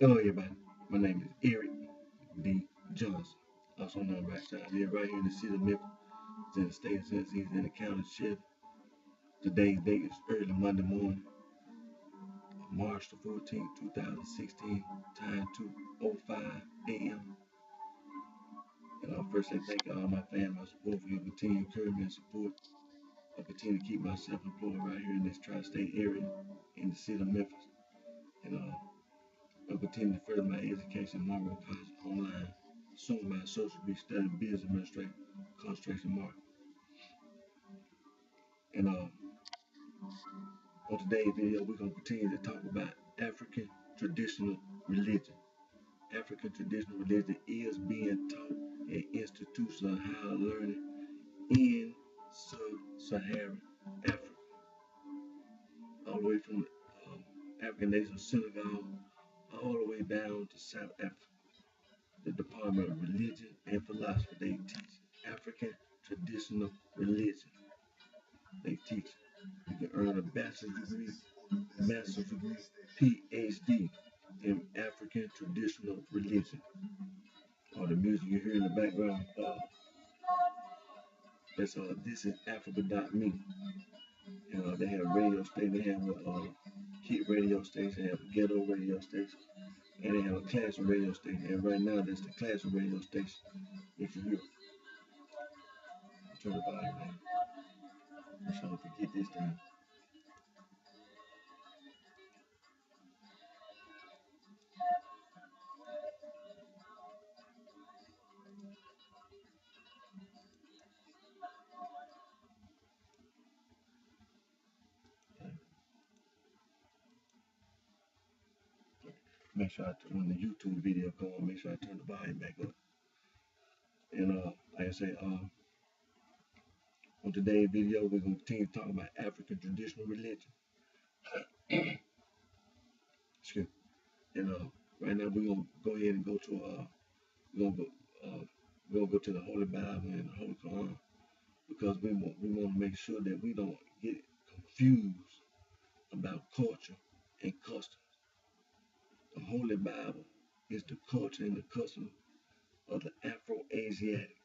Hello, everybody. My name is Eric D. Johnson, also known as BrightShine. I live right here in the city of Memphis, it's in the state of Tennessee, it's in the county of Sheriff. Today's date is early Monday morning, March the 14th, 2016, time 2:05 a.m. And I'll first say thank you all my family, my support for your continued encouragement and support. I continue to keep myself employed right here in this tri-state area in the city of Memphis. And I'll continue to further my education, marketing classes online, soon my associate degree studying business administration, concentration marketing. And on today's video, we're going to continue to talk about African traditional religion. African traditional religion is being taught in institutions of higher learning in sub-Saharan Africa, all the way from African nation of Senegal all the way down to South Africa. The Department of Religion and Philosophy, they teach African traditional religion. They teach. You can earn a bachelor's degree, master's degree, PhD in African traditional religion. Or the music you hear in the background, this is Africa.me. They have radio station, they have a hit radio station, they have a ghetto radio station, and they have a classic radio station. And right now, that's the classic radio station. If you hear, turn the volume down. I'm trying to forget this thing. Make sure when the YouTube video come on, make sure I turn the volume back up. And like I say, on today's video, we're gonna continue to talk about African traditional religion. Excuse me. And right now we're gonna go ahead and go to we're gonna go to the Holy Bible and the Holy Quran, because we want to make sure that we don't get confused about culture and customs. The Holy Bible is the culture and the custom of the Afro-Asiatic.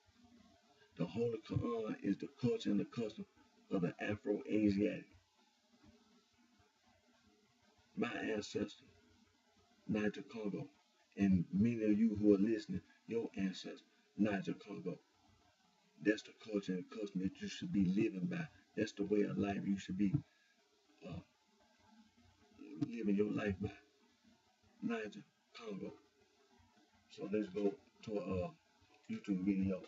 The Holy Quran is the culture and the custom of the Afro-Asiatic. My ancestor, Niger Congo, and many of you who are listening, your ancestor, Niger Congo. That's the culture and custom that you should be living by. That's the way of life you should be living your life by. Niger Congo. So let's go to a YouTube video,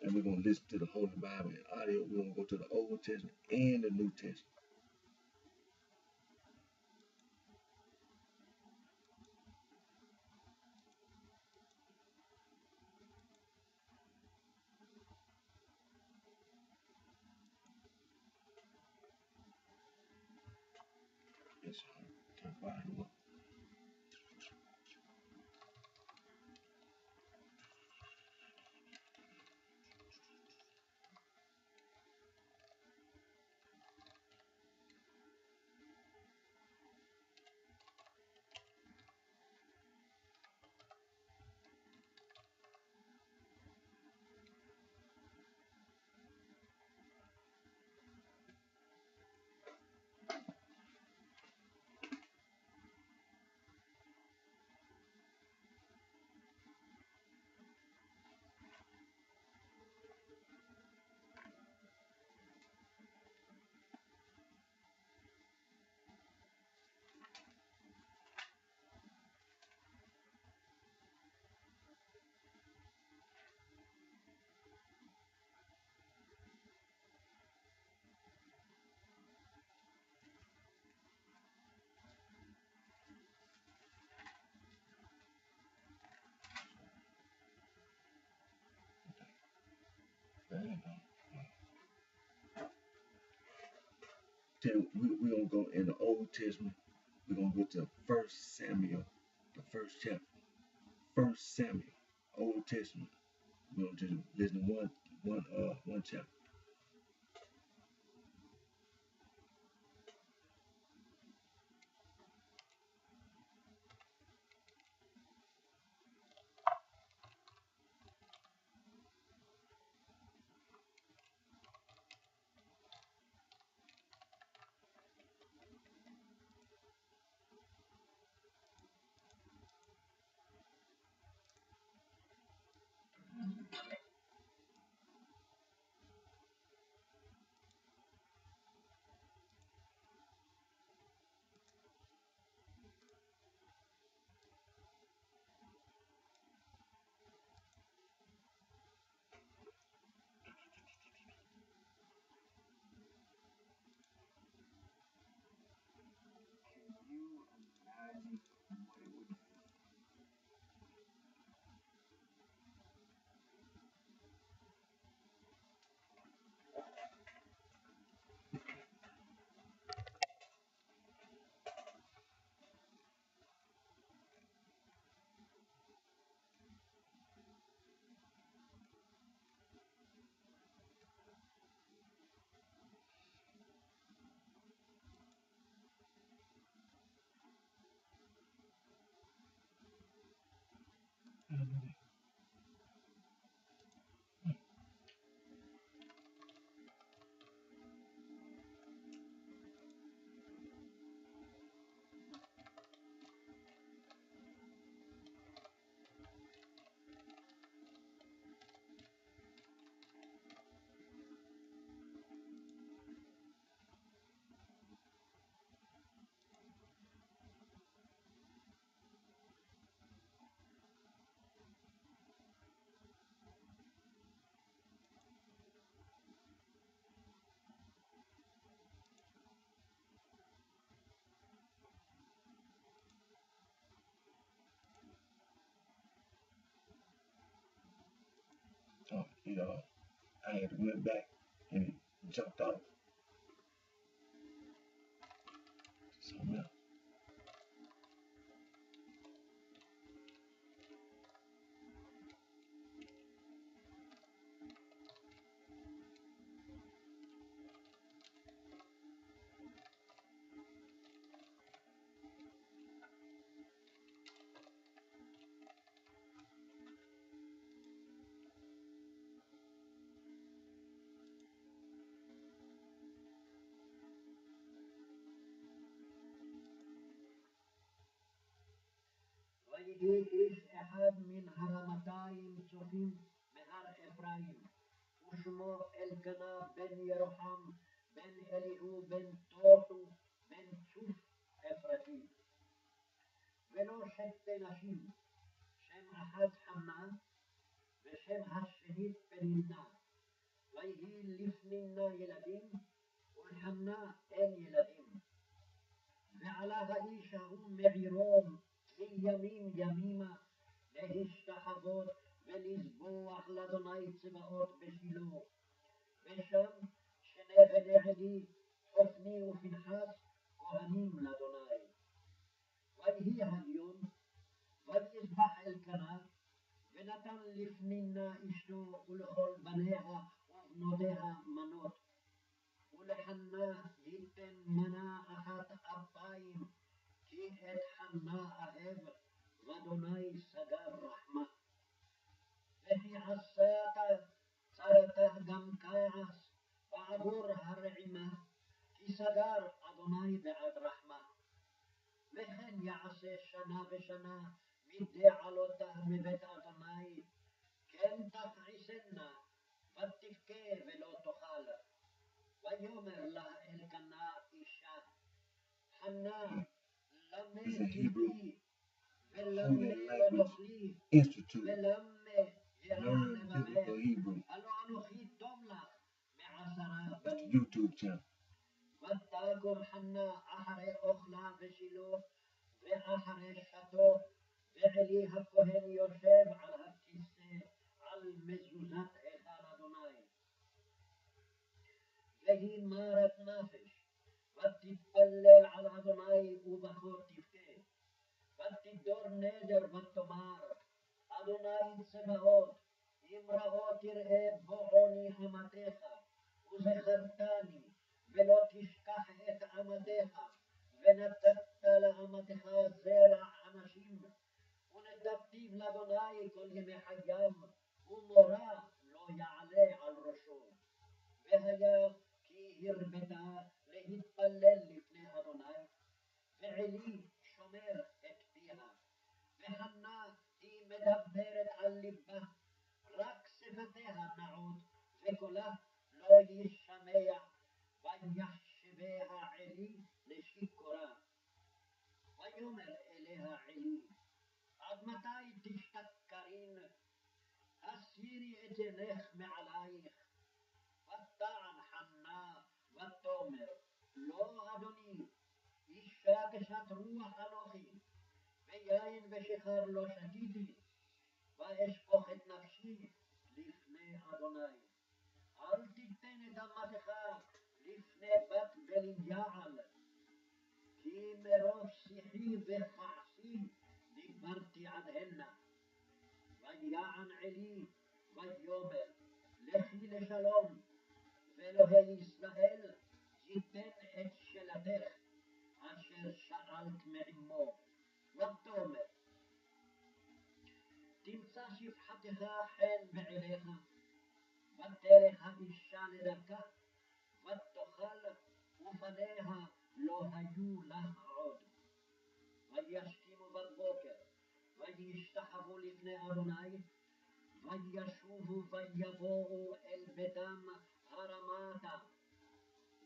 and we're going to listen to the Holy Bible in audio. We're going to go to the Old Testament and the New Testament. Yes, turn the volume up. We're going to go in the Old Testament. We're going to go to 1 Samuel, the first chapter. 1 Samuel, Old Testament. We're going to just listen to one chapter. Oh, I had went back and it jumped off something else. ויהי איש אחד מן הרמתיים צופים מהר אפרים, ושמו אלקנה בן ירוחם, בן אליהו, בן טורחו, בן צוף אפרתי. ולו שתי נשים, שם אחד חנה, ושם השנית פנינה. ויהי לפנינה ילדים, ולחנה אין ילדים. ועלה האיש ההוא מעירו מימים ימימה להשתחוות ולזבוח לאדוני צבאות בשילה. ושם שני בני עלי, חופני ופנחס, כהנים לאדוני. ויהי היום, ויזבח אלקנה, ונתן לפנינה אשתו ולכל בניה ובנותיה מנות. ולחנה ייתן מנה אחת אפיים, כי את חנה אהב, ואדוני סגר רחמה. וכי עשתה צרתה גם כעס בעבור הרעימה, כי סגר אדוני בעד רחמה. וכן יעשה שנה ושנה מדי עלותה מבית אדוני, כן תכעסנה, ותבכה ולא תאכל. ויאמר לה אלקנה אישה, חנה, למה It's a Hebrew תבכי, Holy ולמה לא Language תאכלי, Institute. ולמה ירע Learn לבבך, biblical Hebrew הלא אנוכי טוב לך מעשרה at the בנים. YouTube channel. ותגור חנה אחרי אוכלה ושילה, ואחרי שתו, ועלי הכהן יושב על הכיסא, על מזוזת היכל אדוני. והיא מרת נפש, ותתפלל על אדוני ובכה תבכה. ותדור נדר ותאמר, אדוני צבאות, אם ראה תראה בעוני אמתך, וזכרתני, ולא תשכח את עמדך, ונתת לאמתך זרע אנשים, ונתתיו לאדוני כל ימי חייו, ומורא לא יעלה על ראשו. והיה כי הרבתה להתפלל לפני אדוני, ועלי שומר את פיה. וחנה היא מדברת על ליבה, רק שפתיה נעות, וקולה לא ישמע, ויחשביה עלי לשיכורה. ויאמר אליה עלי, עד מתי תשתכרין? הסירי את עינך מעלייך. ותען חנה ותאמר, לא אדוני, אישה קשת רוח אנוכי, ויין ושיכר לא שתיתי, ואשפוך את נפשי לפני אדוני. אל תיתן את אמתך לפני בת בליעל, כי מרוב שיחי וכעסי דיברתי עד הנה. ויען עלי ויאמר, לכי לשלום, ואלוהי ישראל ייתן את שאלתך אשר שאלת מעמו. ותאמר, תמצא ותמצא שפחתך חן בעיניך, ותלך האישה לדרכה, ותאכל, ופניה לא היו לך עוד. וישכימו בבוקר, וישתחוו לפני אדוני, וישובו ויבואו אל ביתם הרמתה.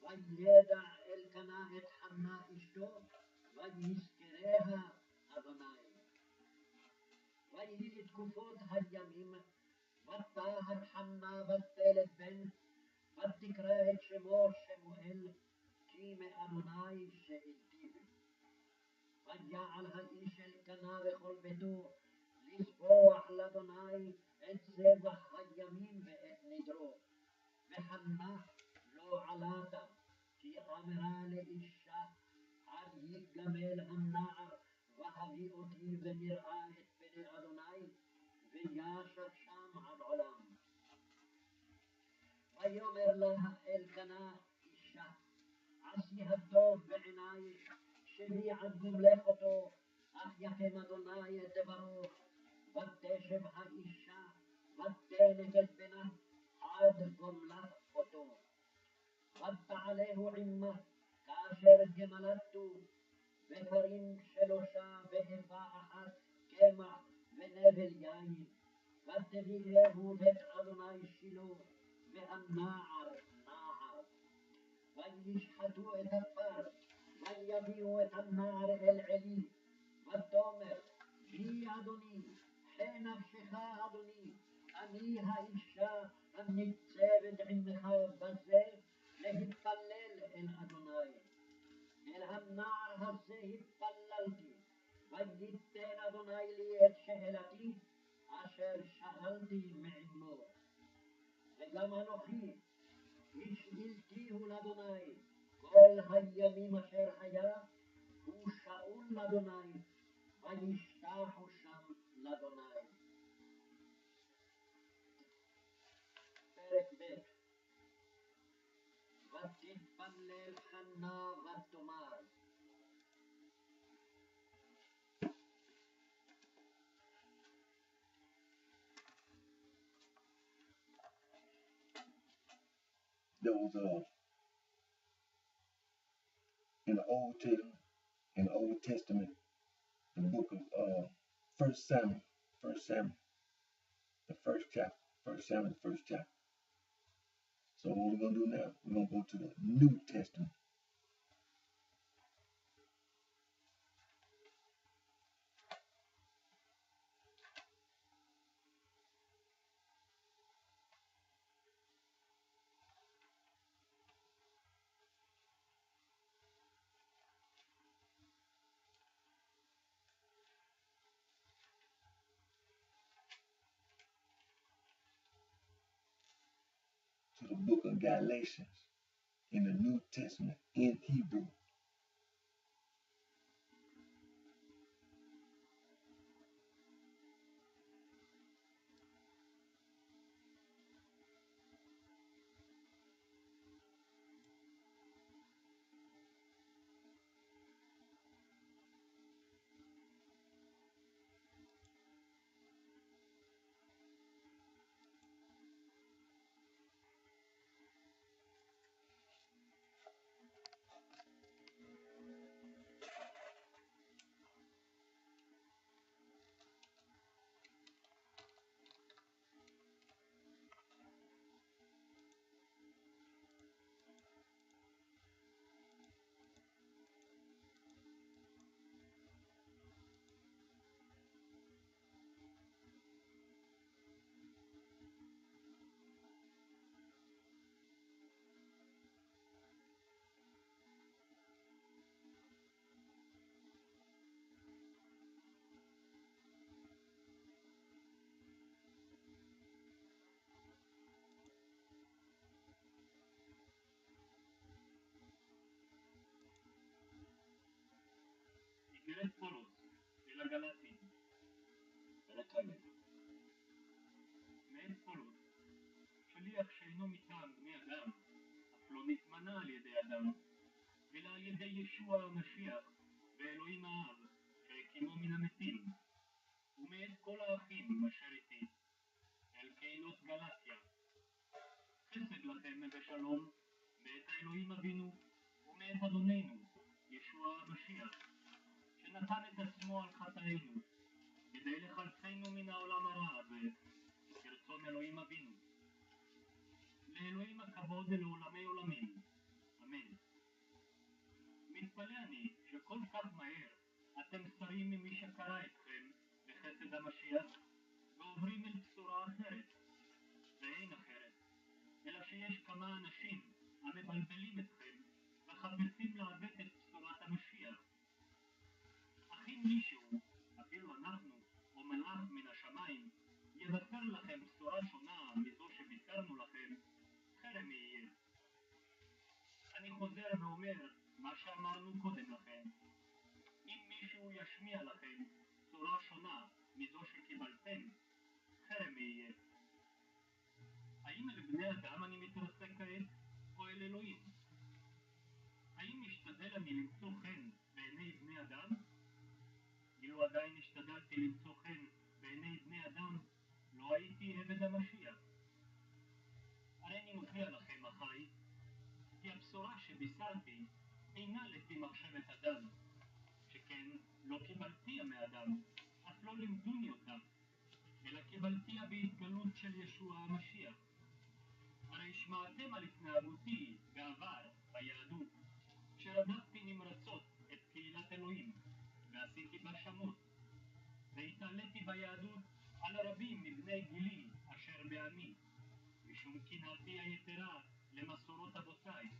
וידע אלקנה את חנה אשתו, ויזכריה אדוני. ויהי לתקופות הימים, ותהת חנה ותלד בן, ותקרא את שמו שמואל, כי מאדוני שאלתיו. ויעל האיש אלקנה וכל ביתו, לזבוח לאדוני את זבח הימים ואת נדרו. וחנה לא עלתה, כי אמרה לאישה, עד יגמל הנער, והביא אותי ונראה את פני אדוני, וישב שם עד עולם. ויאמר לה אלקנה אישה, עשי הטוב בעינייך, שבי עד גומלך אותו, אך יקם אדוני את דברו. ותשב האישה, ותלד את בנה, עד גומלה אותו. ותעלהו עמה, כאשר גמלתו, בכרים שלושה ואיפה אחת קמח ונבל יין. ותביאהו בית אדוני שילה, והנער נער. וישחטו את הפר, ויביאו את הנער אל עלי. ותאמר, בי אדוני, חי נפשך אדוני, אני האישה הניצבת עמך בזה, להתפלל אל אדוני. אל הנער הזה התפללתי, וייתן אדוני לי את שאלתי, אשר שאלתי מעמו. וגם אנוכי, השאלתיהו לאדוני, כל הימים אשר היה, הוא שאול לאדוני, וישתחו שם לאדוני. פרק ב'. ותתפלל חנה ותאמר. There was in the Old Testament, the book of First Samuel, the first chapter, First Samuel, the first chapter. So what we're gonna do now, we're gonna go to the New Testament. To the book of Galatians in the New Testament in Hebrew. איגרת פולוס אל הגלטים. פרק א'. מאת פולוס, שליח שאינו מטעם בני אדם, אף לא נתמנה על ידי אדם, אלא על ידי ישוע המשיח ואלוהים האב, שהקימו מן המתים, ומאת כל האחים אשר איתי, אל קהילות גלתיה. חסד לכם ושלום, מאת האלוהים אבינו, ומאת אדוננו, ישוע המשיח, שנתן את עצמו על חטאינו, כדי לחלצנו מן העולם הרע הזה, כרצון אלוהים אבינו. לאלוהים הכבוד לעולמי עולמים. אמן. מתפלא אני שכל כך מהר אתם שרים ממי שקרא אתכם בחסד המשיח, ועוברים אל בשורה אחרת, ואין אחרת, אלא שיש כמה אנשים המבלבלים אתכם וחפצים לעוות את בשורת המשיח. אך אם מישהו, אפילו אנחנו, או מלאך מן השמיים, יבשר לכם בשורה שונה מזו שבישרנו לכם, חרם יהיה. אני חוזר ואומר מה שאמרנו קודם לכן. אם מישהו ישמיע לכם בשורה שונה מזו שקיבלתם, חרם יהיה. האם אל בני אדם אני מתרסק כעת, או אל אלוהים? האם משתדל אני למצוא חן בעיני בני אדם? אילו עדיין השתדלתי למצוא חן בעיני בני אדם, לא הייתי עבד המשיח. הרי אני מודיע לכם, אחי, כי הבשורה שבישרתי אינה לפי מחשבת אדם, שכן לא קיבלתיה מאדם, אף לא לימדוני אותה, אלא קיבלתיה בהתגלות של ישוע המשיח. הרי שמעתם על התנהגותי בעבר ביהדות, שרדפתי נמרצות את קהילת אלוהים, ועשיתי בה שמות, והתעליתי ביהדות על רבים מבני גילי אשר בעמי, משום קנאתי היתרה למסורות אבותיי.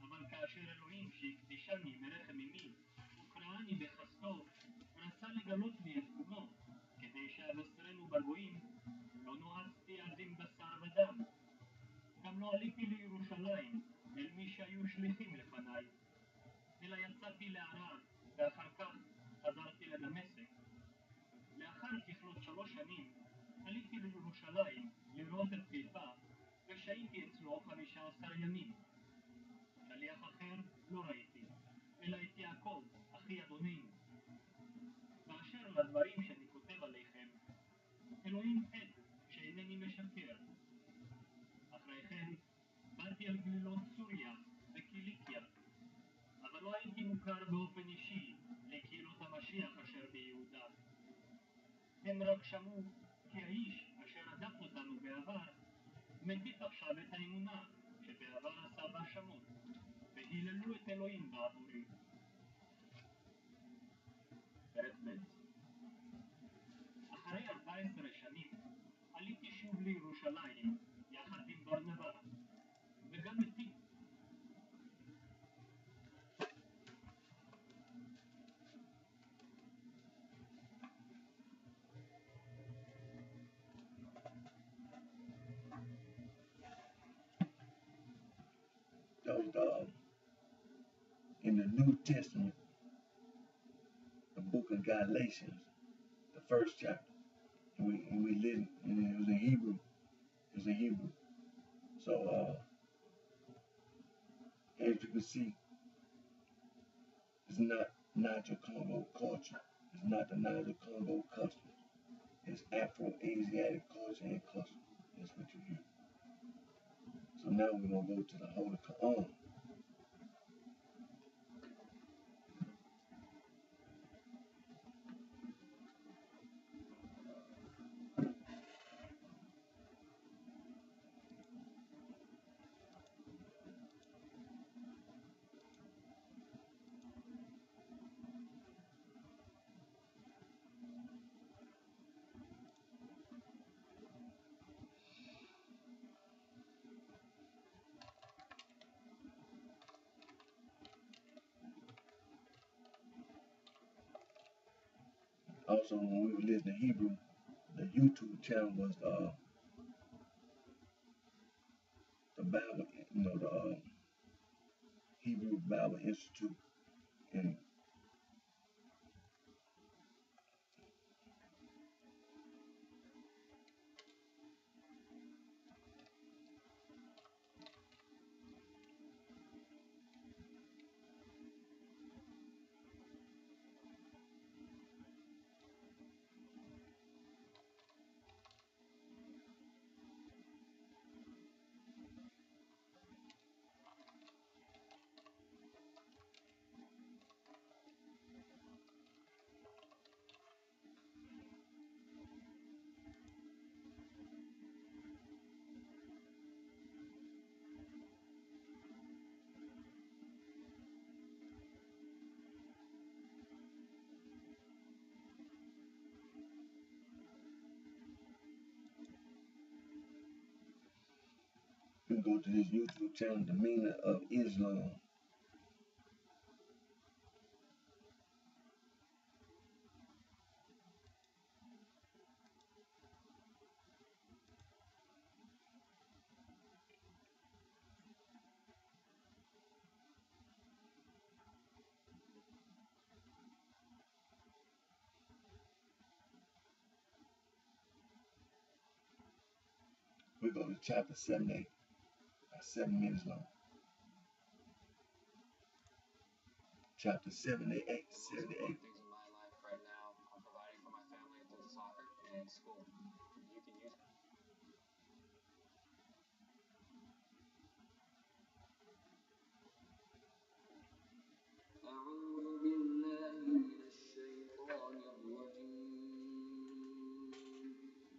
אבל כאשר אלוהים שהקדישני מרחם אמי וקראני בחסדו, רצה לגלות לי את קומו, כדי שאבשרנו בגויים, לא נועצתי אז עם בשר ודם. גם לא עליתי לירושלים אל מי שהיו שליחים לפניי, אלא יצאתי לערד, ואחר כך חזרתי לדמשק. לאחר ככלות 3 שנים עליתי לירושלים לראות את חיפה, ושהיתי אצלו 15 ימים. שליח אחר לא ראיתי, אלא את יעקב, אחי אדוננו. באשר לדברים שאני כותב עליכם, אלוהים עד שאינני משקר. אחרי כן באתי על גלילות סוריה וקיליקיה, אבל לא הייתי מוכר באופן אישי לקהילות המשיח אשר ביהודה. הם רק שמעו כי האיש אשר רדף אותנו בעבר מטיף עכשיו את האמונה שבעבר עשה בה שמות, והיללו את אלוהים בעבורי. פרק ב'. אחרי 14 שנים עליתי שוב לירושלים יחד עם ברנבא, וגם איתי. That was in the New Testament, the book of Galatians, the first chapter. And we lived, and it was in Hebrew. It was in Hebrew. So, as you can see, it's not Niger Congo culture. It's not the Niger Congo customs. It's Afro-Asiatic culture and customs. That's what you hear. So now we're going to go to the Holy Quran. Also, when we were listening to Hebrew, the YouTube channel was the Bible, the Hebrew Bible Institute. And can go to this YouTube channel, The Meaning of Islam. We go to chapter 78, 7 minutes long. Chapter 78, 78. Things in my life right now. I'm providing for my family through soccer and school. You can use أعوذ بالله من الشيطان الرجيم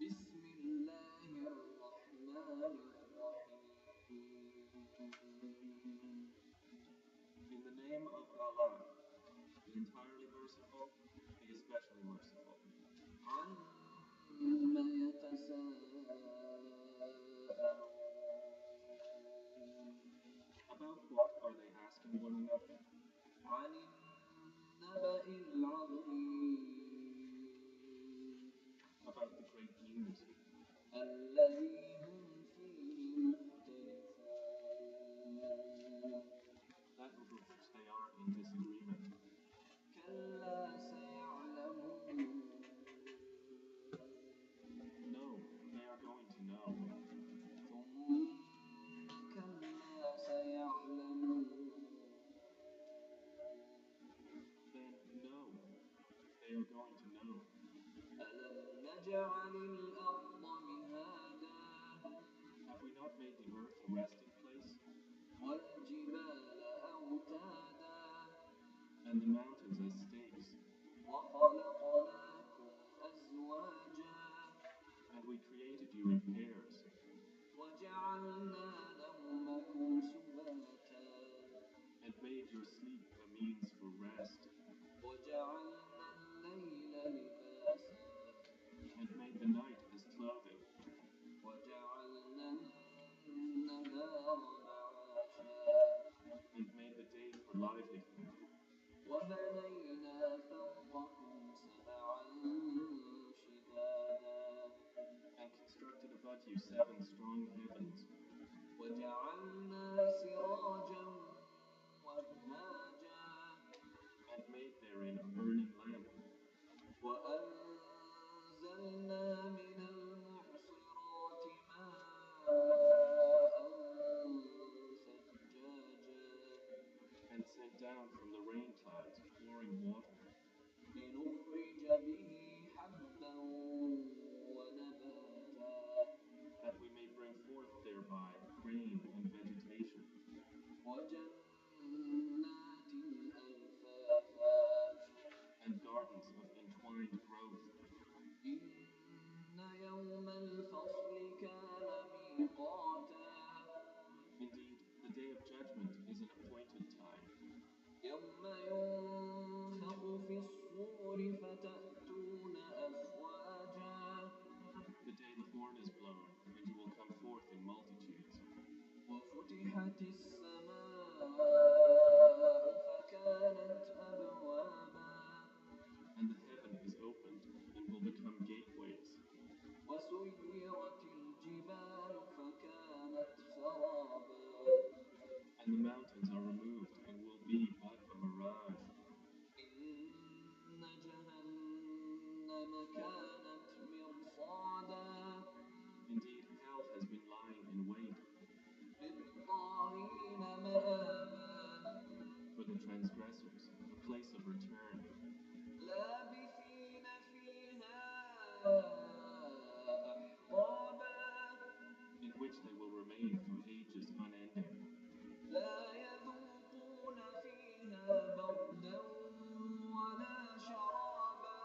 بسم الله الرحمن الرحيم In the name of Allah, the entirely merciful, the especially merciful. عَمَّ يَتَسَاءَلُونَ About what are they asking one another? عَنِ النَّبَإِ الْعَظِيمِ About the great news. الَّذِي هُمْ فِيهِ مُخْتَلِفُونَ That over which they are in disagreement. كَلَّا سَيَعْلَمُونَ No, they are going to know. ثُمَّ كَلَّا سَيَعْلَمُونَ Then no, they are going to know. أَلَمْ نَجْعَلِ الْأَرْضَ مِهَادًا Have we not made the earth a resting place? وَالْجِبَالَ أَوْتَادًا And the mountains as stakes. وَخَلَقْنَاكُمْ أَزْوَاجًا And we created you in pairs. وَجَعَلْنَا نَوْمَكُمْ سُبَاتًا And made your sleep a means for rest. وَجَعَلْنَا اللَّيْلَ لِبَاسًا And made the night as clothing. وَجَعَلْنَا النَّهَارَ مَعَاشًا And made the day for livelihood. وَبَنَيْنَا فَوْقَكُمْ سَبْعًا شِدَادًا And constructed above you 7 strong heavens. وَجَعَلْنَا سِرَاجًا وَهَّاجًا And made therein a burning lamp. وَأَنزَلْنَا مِنَ الْمُعْصِرَاتِ مَاءً ثَجَّاجًا And sent down from the rain clouds pouring water. لِنُخْرِجَ بِهِ حَبًّا وَنَبَاتًا That we may bring forth thereby grain and vegetation. وَجَنَّاتٍ أَلْفَافًا And gardens of entwined growth. إِنَّ يَوْمَ الْفَصْلِ كَانَ مِيقَاتًا Indeed, the day of judgment is an appointed time. يَوْمَ يُنفَخُ فِي الصُّورِ فَتَأْتُونَ أَفْوَاجًا The day the horn is blown, and you will come forth in multitudes. وَفُتِحَتِ السَّمَاءُ فَكَانَتْ أَبْوَابًا And the heaven is opened, and will become gateways. وَسُيِّرَتِ الْجِبَالُ فَكَانَتْ سَرَابًا And the mountains are removed, and will be but a mirage. إِنَّ جَهَنَّمَ كَانَتْ مِرْصَادًا Indeed, hell has been lying in wait. لِلطَّاغِينَ مَآبًا For the transgressors, a place of return. لَابِثِينَ فِيهَا أَحْقَابًا In which they will remain for ages unending. لَا يَذُوقُونَ فِيهَا بَرْدًا وَلَا شَرَابًا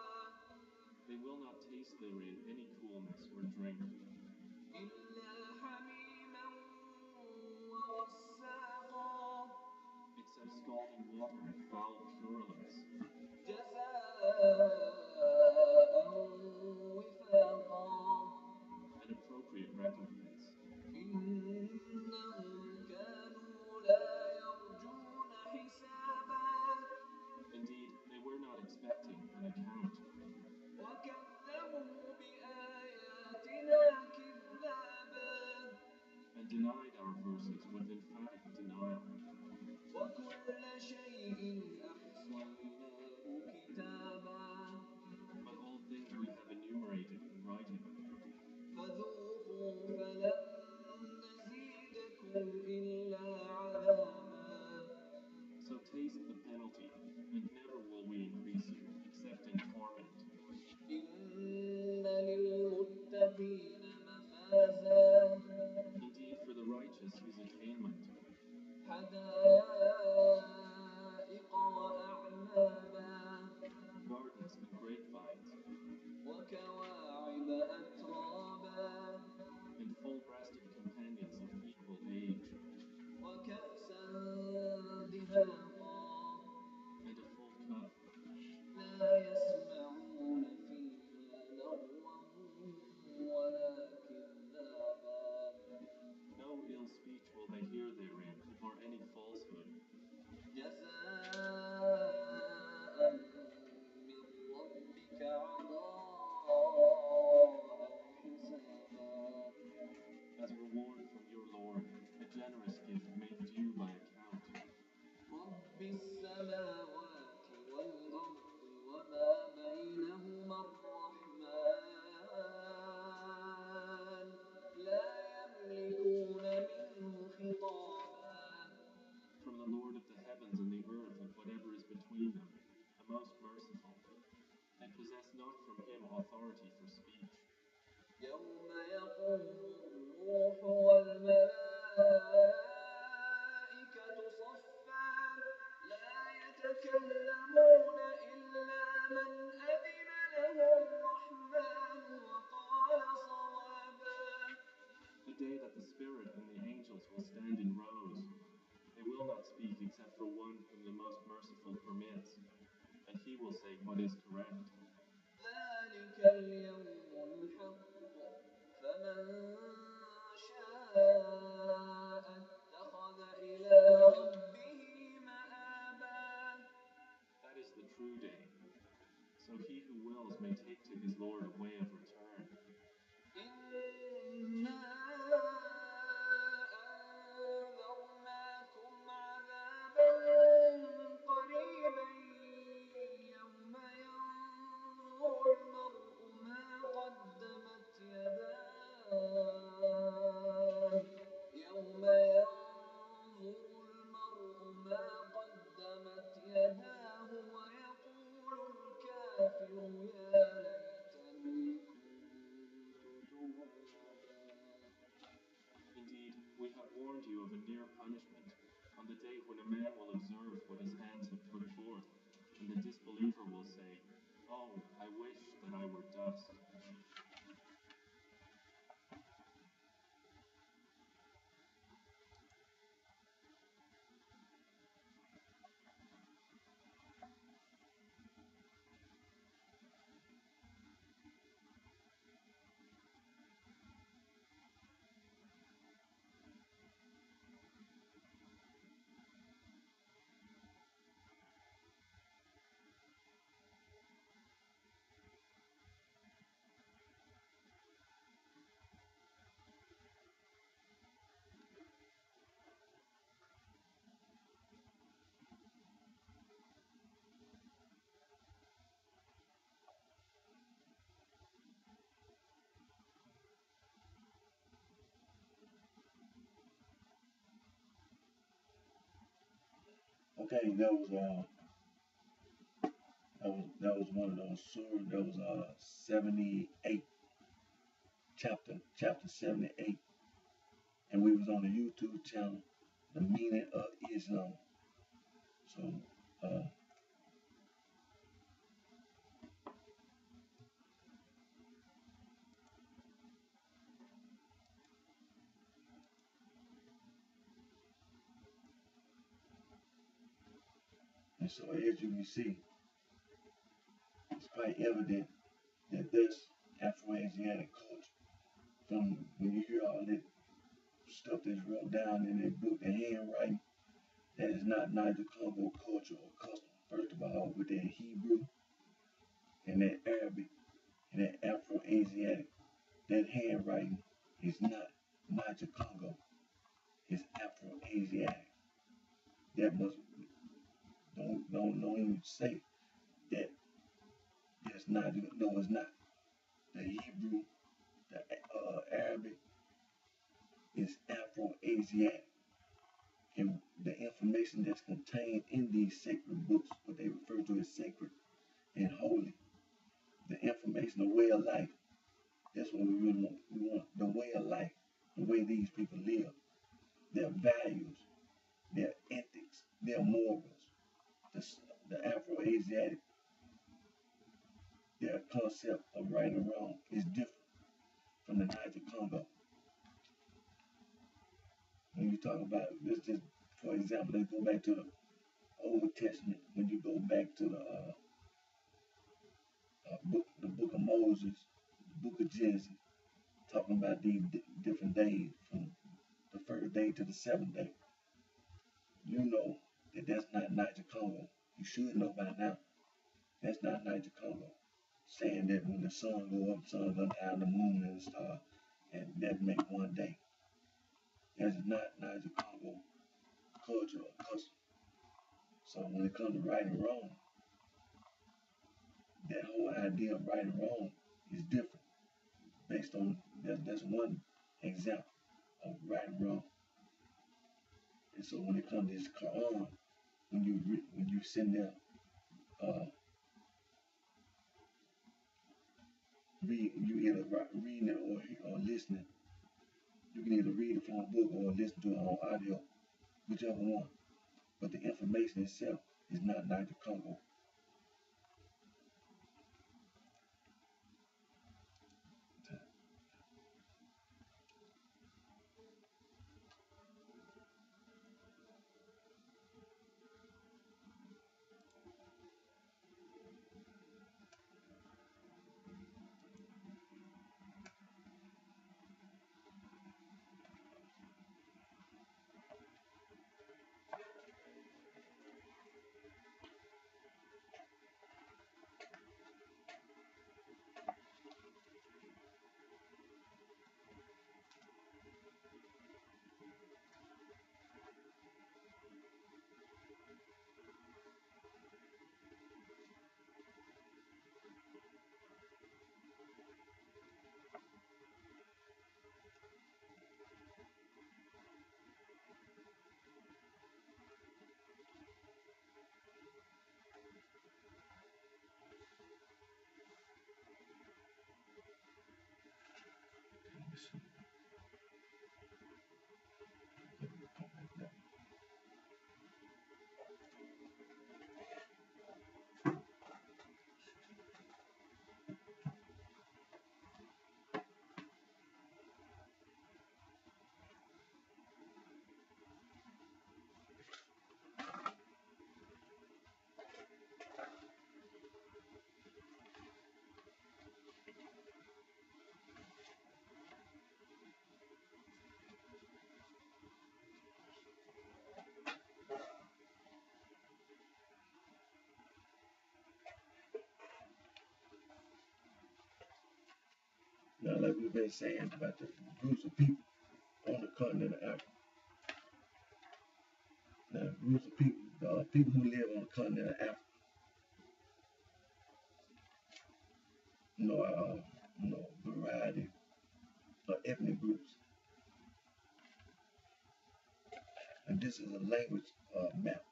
They will not taste therein any coolness or drink. إِلَّا حَمِيمًا وَغَسَّاقًا Except scalding water and foul purulence. جَزَاءً وِفَاقًا An appropriate recompense. إِنَّهُمْ and a full cup. لا يسمعون فيها لغوا ولا كذابا No ill speech will they hear therein, or any falsehood. جزاء من ربك عطاء حسابا As reward from your Lord, a generous gift made due by account. رب السماوات والأرض وما بينهما الرحمن لا يملكون منه خطابا From the Lord of the heavens and the earth and whatever is between them, the most merciful. They possess not from him authority for speech. يوم يقوم الروح والملائكة صفا لا يتكلمون إلا من أذن له الرحمن وقال صوابا The day that the Spirit and the angels will stand in rows, they will not speak except for one whom the most merciful permits, and he will say what is correct. ذلك اليوم الحق فمن شاء اتخذ إلى ربه مآبا That is the true day. So he who wills may take to his Lord a way of return. إنا أنذرناكم عذابا قريبا يوم ينظر المرء ما قدمت يداه يوم ينظر المرء ما قدمت يداه ويقول الكافر يا ليتني كنت ترابا Indeed, we have warned you of a near punishment on the day when a man will observe what his hands have put forth, and the disbeliever will say, "Oh, I wish that I were dust." Okay, that was one of those surahs. That was 78, chapter 78, and we was on the YouTube channel, the meaning of Islam. So uh, and so as you can see, it's quite evident that this Afro-Asiatic culture, from when you hear all that stuff that's wrote down in that book, the handwriting, that is not Niger Congo culture or custom. First of all, with that Hebrew and that Arabic and that Afro-Asiatic, that handwriting is not Niger Congo. It's Afro-Asiatic. That must don't even say that it's not. No, it's not. The Hebrew, the Arabic is Afro-Asiatic, and the information that's contained in these sacred books, what they refer to as sacred and holy, the information, the way of life. That's what we really want. We want the way of life, the way these people live, their values, their ethics, their morals. The Afro-Asiatic, their concept of right and wrong is different from the Niger Congo. When you talk about, let's just, for example, let's go back to Old Testament, when you go back to the book of Moses, the book of Genesis, talking about these different days from the first day to the seventh day, you know that that's not Niger Congo. You should know by now. That's not Niger Congo. Saying that when the sun go up, sun go down, the moon and the star, and that make one day. That's not Niger Congo culture or custom. So when it comes to right and wrong, that whole idea of right and wrong is different based on that's one example of right and wrong. And so when it comes to this Quran, when you sitting there uh, you either reading it or listening. You can either read it from a book or listen to it on audio, whichever one. But the information itself is not Niger Congo. Now, like we've been saying about the groups of people on the continent of Africa. Now, groups of people, people who live on the continent of Africa, variety of ethnic groups. And this is a language map.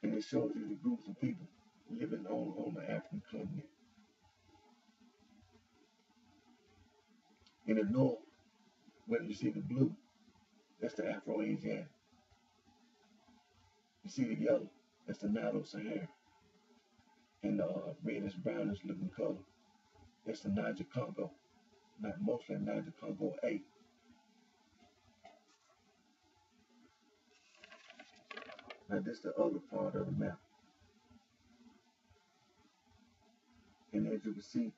And it shows you the groups of people living on the African continent. In the north, where you see the blue, that's the Afro-Asiatic. You see the yellow, that's the Nilo-Sahara. And the reddish brownish looking color, that's the Niger Congo. Not mostly Niger Congo 8. Now this is the other part of the map. And as you can see,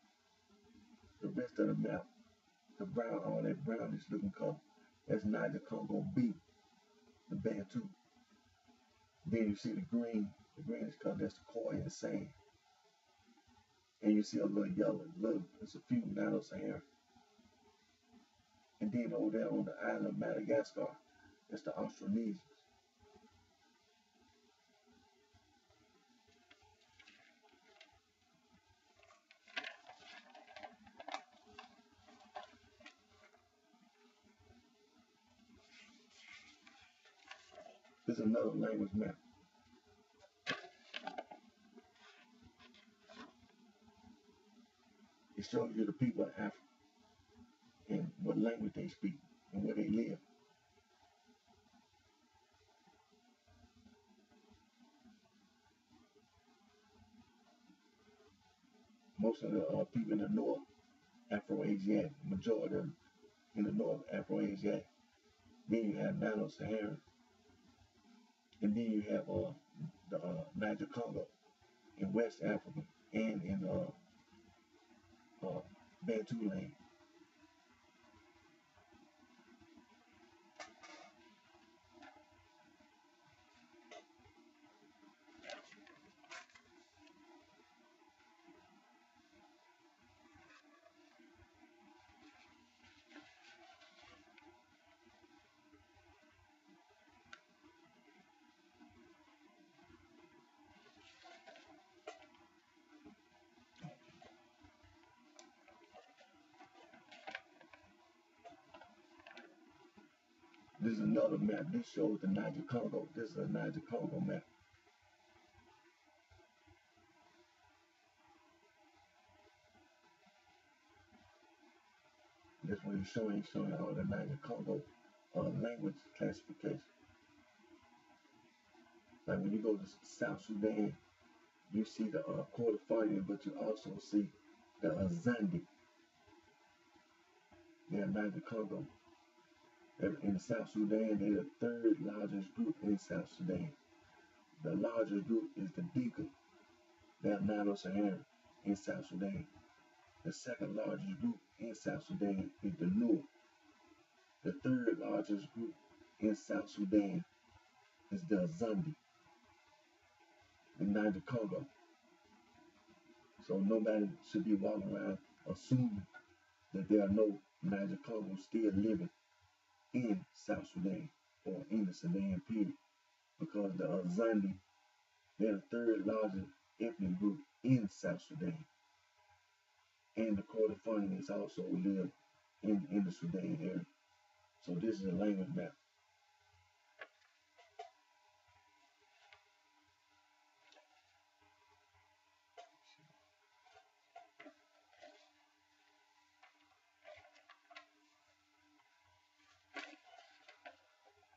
the rest of the map, the brown, all that brownish looking color, that's Niger Congo B, the Bantu. Then you see the greenish color, that's the Koi and sand. And you see a little yellow, there's a few Nilo-Sahara. And then over there on the island of Madagascar, that's the Austronesians. There's another language map. It shows you the people of Africa and what language they speak and where they live. Most of the people in the north, Afro-Asiatic, majority of them, in the North, Afro-Asiatic. Then you have Nilo-Saharan, and then you have the Niger Congo in West Africa and in Bantu land. This is another map. This shows the Niger Congo. This is a Niger Congo map. This one is showing all the Niger Congo language classification. Like when you go to South Sudan, you see the Kordofanian, but you also see the Zandi. They're Niger Congo. In South Sudan, they're the third largest group in South Sudan. The largest group is the Dinka. They're Nilo-Saharan in South Sudan. The second largest group in South Sudan is the Nuer. The third largest group in South Sudan is the Zandi, the Niger Congo. So nobody should be walking around assuming that there are no Niger Congo still living in South Sudan or in the Sudan period, because the Zandi, they're the third largest ethnic group in South Sudan, and the Kordofanians also live in the Sudan area. So this is a language map.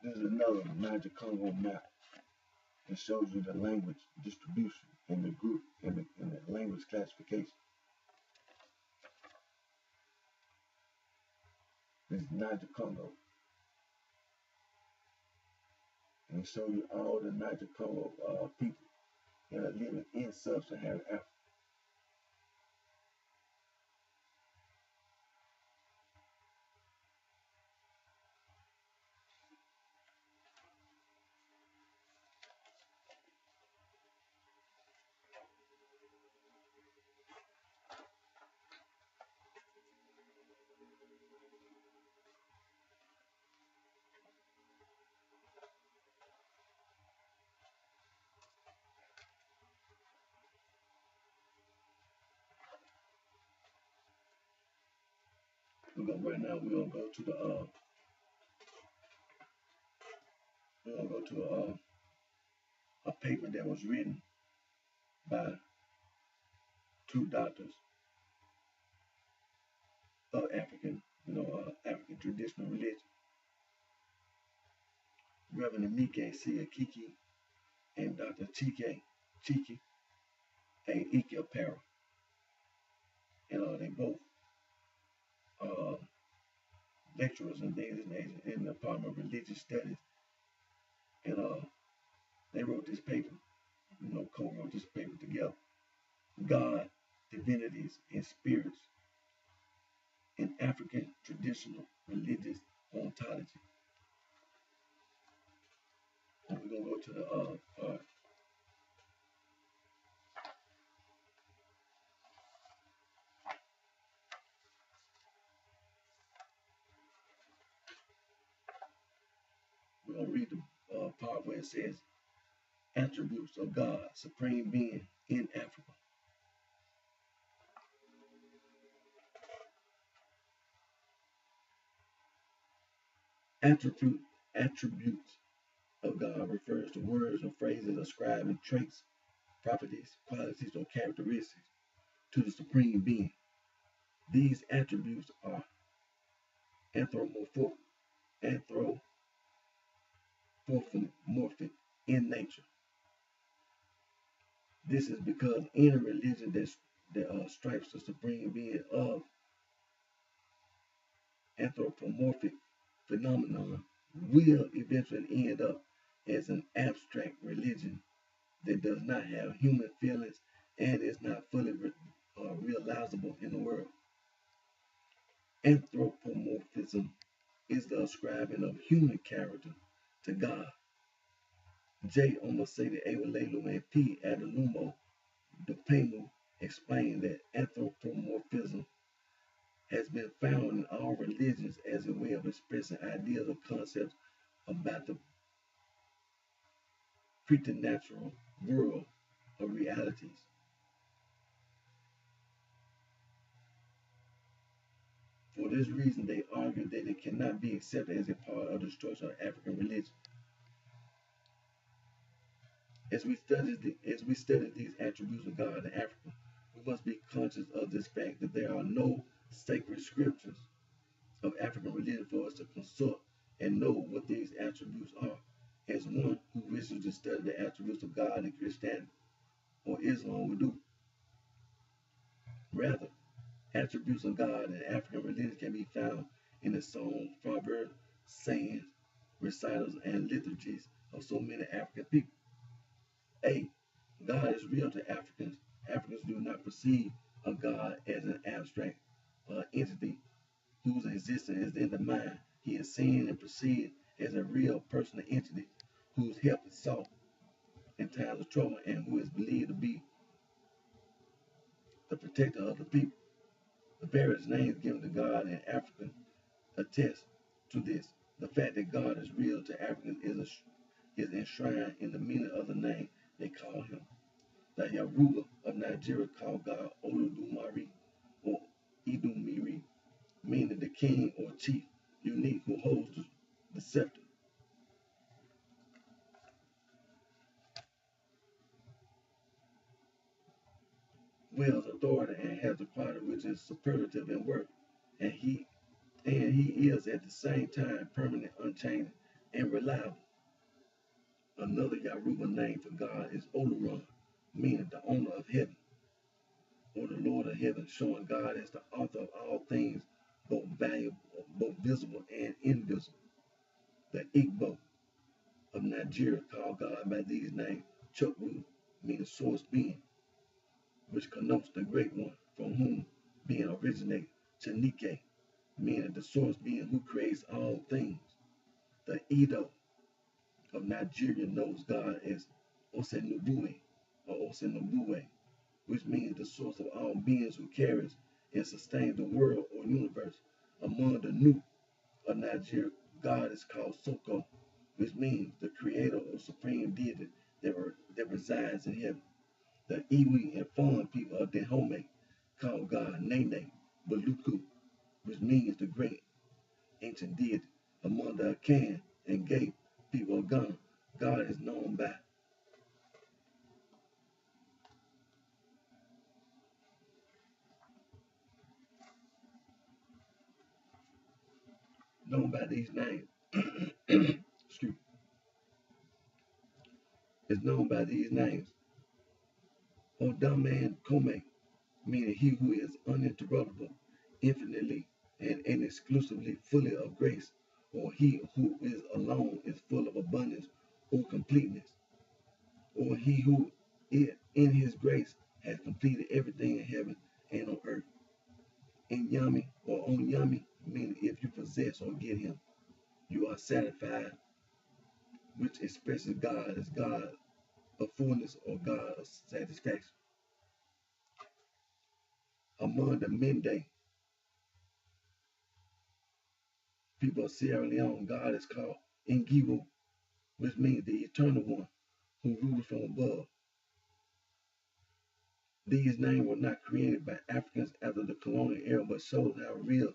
This is another Niger Congo map. It shows you the language distribution and the group and the language classification. This is Niger Congo. And it shows you all the Niger Congo people that are living in sub-Saharan Africa. Right now we're gonna go to a paper that was written by two doctors of African, African traditional religion, Reverend Mike Siakiki and Dr. Chiki and Ike Apparel. And they both lecturers and things in the Department of Religious Studies. And they wrote this paper, co-wrote this paper together. God, Divinities, and Spirits in African Traditional Religious Ontology. And we're going to go to the part. We're going to read the part where it says, Attributes of God, Supreme Being in Africa. Attributes of God refers to words or phrases ascribing traits, properties, qualities, or characteristics to the Supreme Being. These attributes are anthropomorphic in nature. This is because any religion that stripes the Supreme Being of anthropomorphic phenomenon will eventually end up as an abstract religion that does not have human feelings and is not fully realizable in the world. Anthropomorphism is the ascribing of human character to God. J. Omosede Ewelelu and P. Adelumo Dupemu explained that anthropomorphism has been found in all religions as a way of expressing ideas or concepts about the preternatural world of realities. For this reason, they argue that it cannot be accepted as a part of the structure of African religion. As we study these attributes of God in Africa, we must be conscious of this fact that there are no sacred scriptures of African religion for us to consult and know what these attributes are, as one who wishes to study the attributes of God in Christianity or Islam would do. Rather, attributes of God in African religion can be found in the songs, proverbs, sayings, recitals, and liturgies of so many African people. A. God is real to Africans. Africans do not perceive a God as an abstract entity whose existence is in the mind. He is seen and perceived as a real personal entity whose help is sought in times of trouble and who is believed to be the protector of the people. The various names given to God in Africa attest to this. The fact that God is real to Africans is enshrined in the meaning of the name they call him. The Yoruba of Nigeria call God Oludumare or Idumiri, meaning the king or chief, unique, who holds the scepter. Wields authority and has a quality which is superlative in work, and he is at the same time permanent, unchanging, and reliable. Another Yoruba name for God is Oluron, meaning the owner of heaven, or the Lord of heaven, showing God as the author of all things, both valuable, both visible and invisible. The Igbo of Nigeria call God by these names: Chukwu, meaning source being, which connotes the great one from whom being originated; Chineke, meaning the source being who creates all things. The Edo of Nigeria knows God as Osenubue or Osenubue, which means the source of all beings who carries and sustains the world or universe. Among the Nu of Nigeria, God is called Soko, which means the creator or supreme deity that resides in heaven. The Iwi and Fon people of Dahomey call God Nene Baluku, which means the great ancient deity. Among the Akan and Gay people of Ghana, God is known by these names. Excuse me. Is known by these names. Odaman Kome, meaning he who is uninterruptible, infinitely and exclusively fully of grace, or he who is alone is full of abundance or completeness, or he who in his grace has completed everything in heaven and on earth. Inyami or Onyami, meaning if you possess or get him, you are satisfied, which expresses God as God of fullness or God of satisfaction. Among the Mende people of Sierra Leone, God is called Ngiwu, which means the eternal one who rules from above. These names were not created by Africans after the colonial era, but shows how real.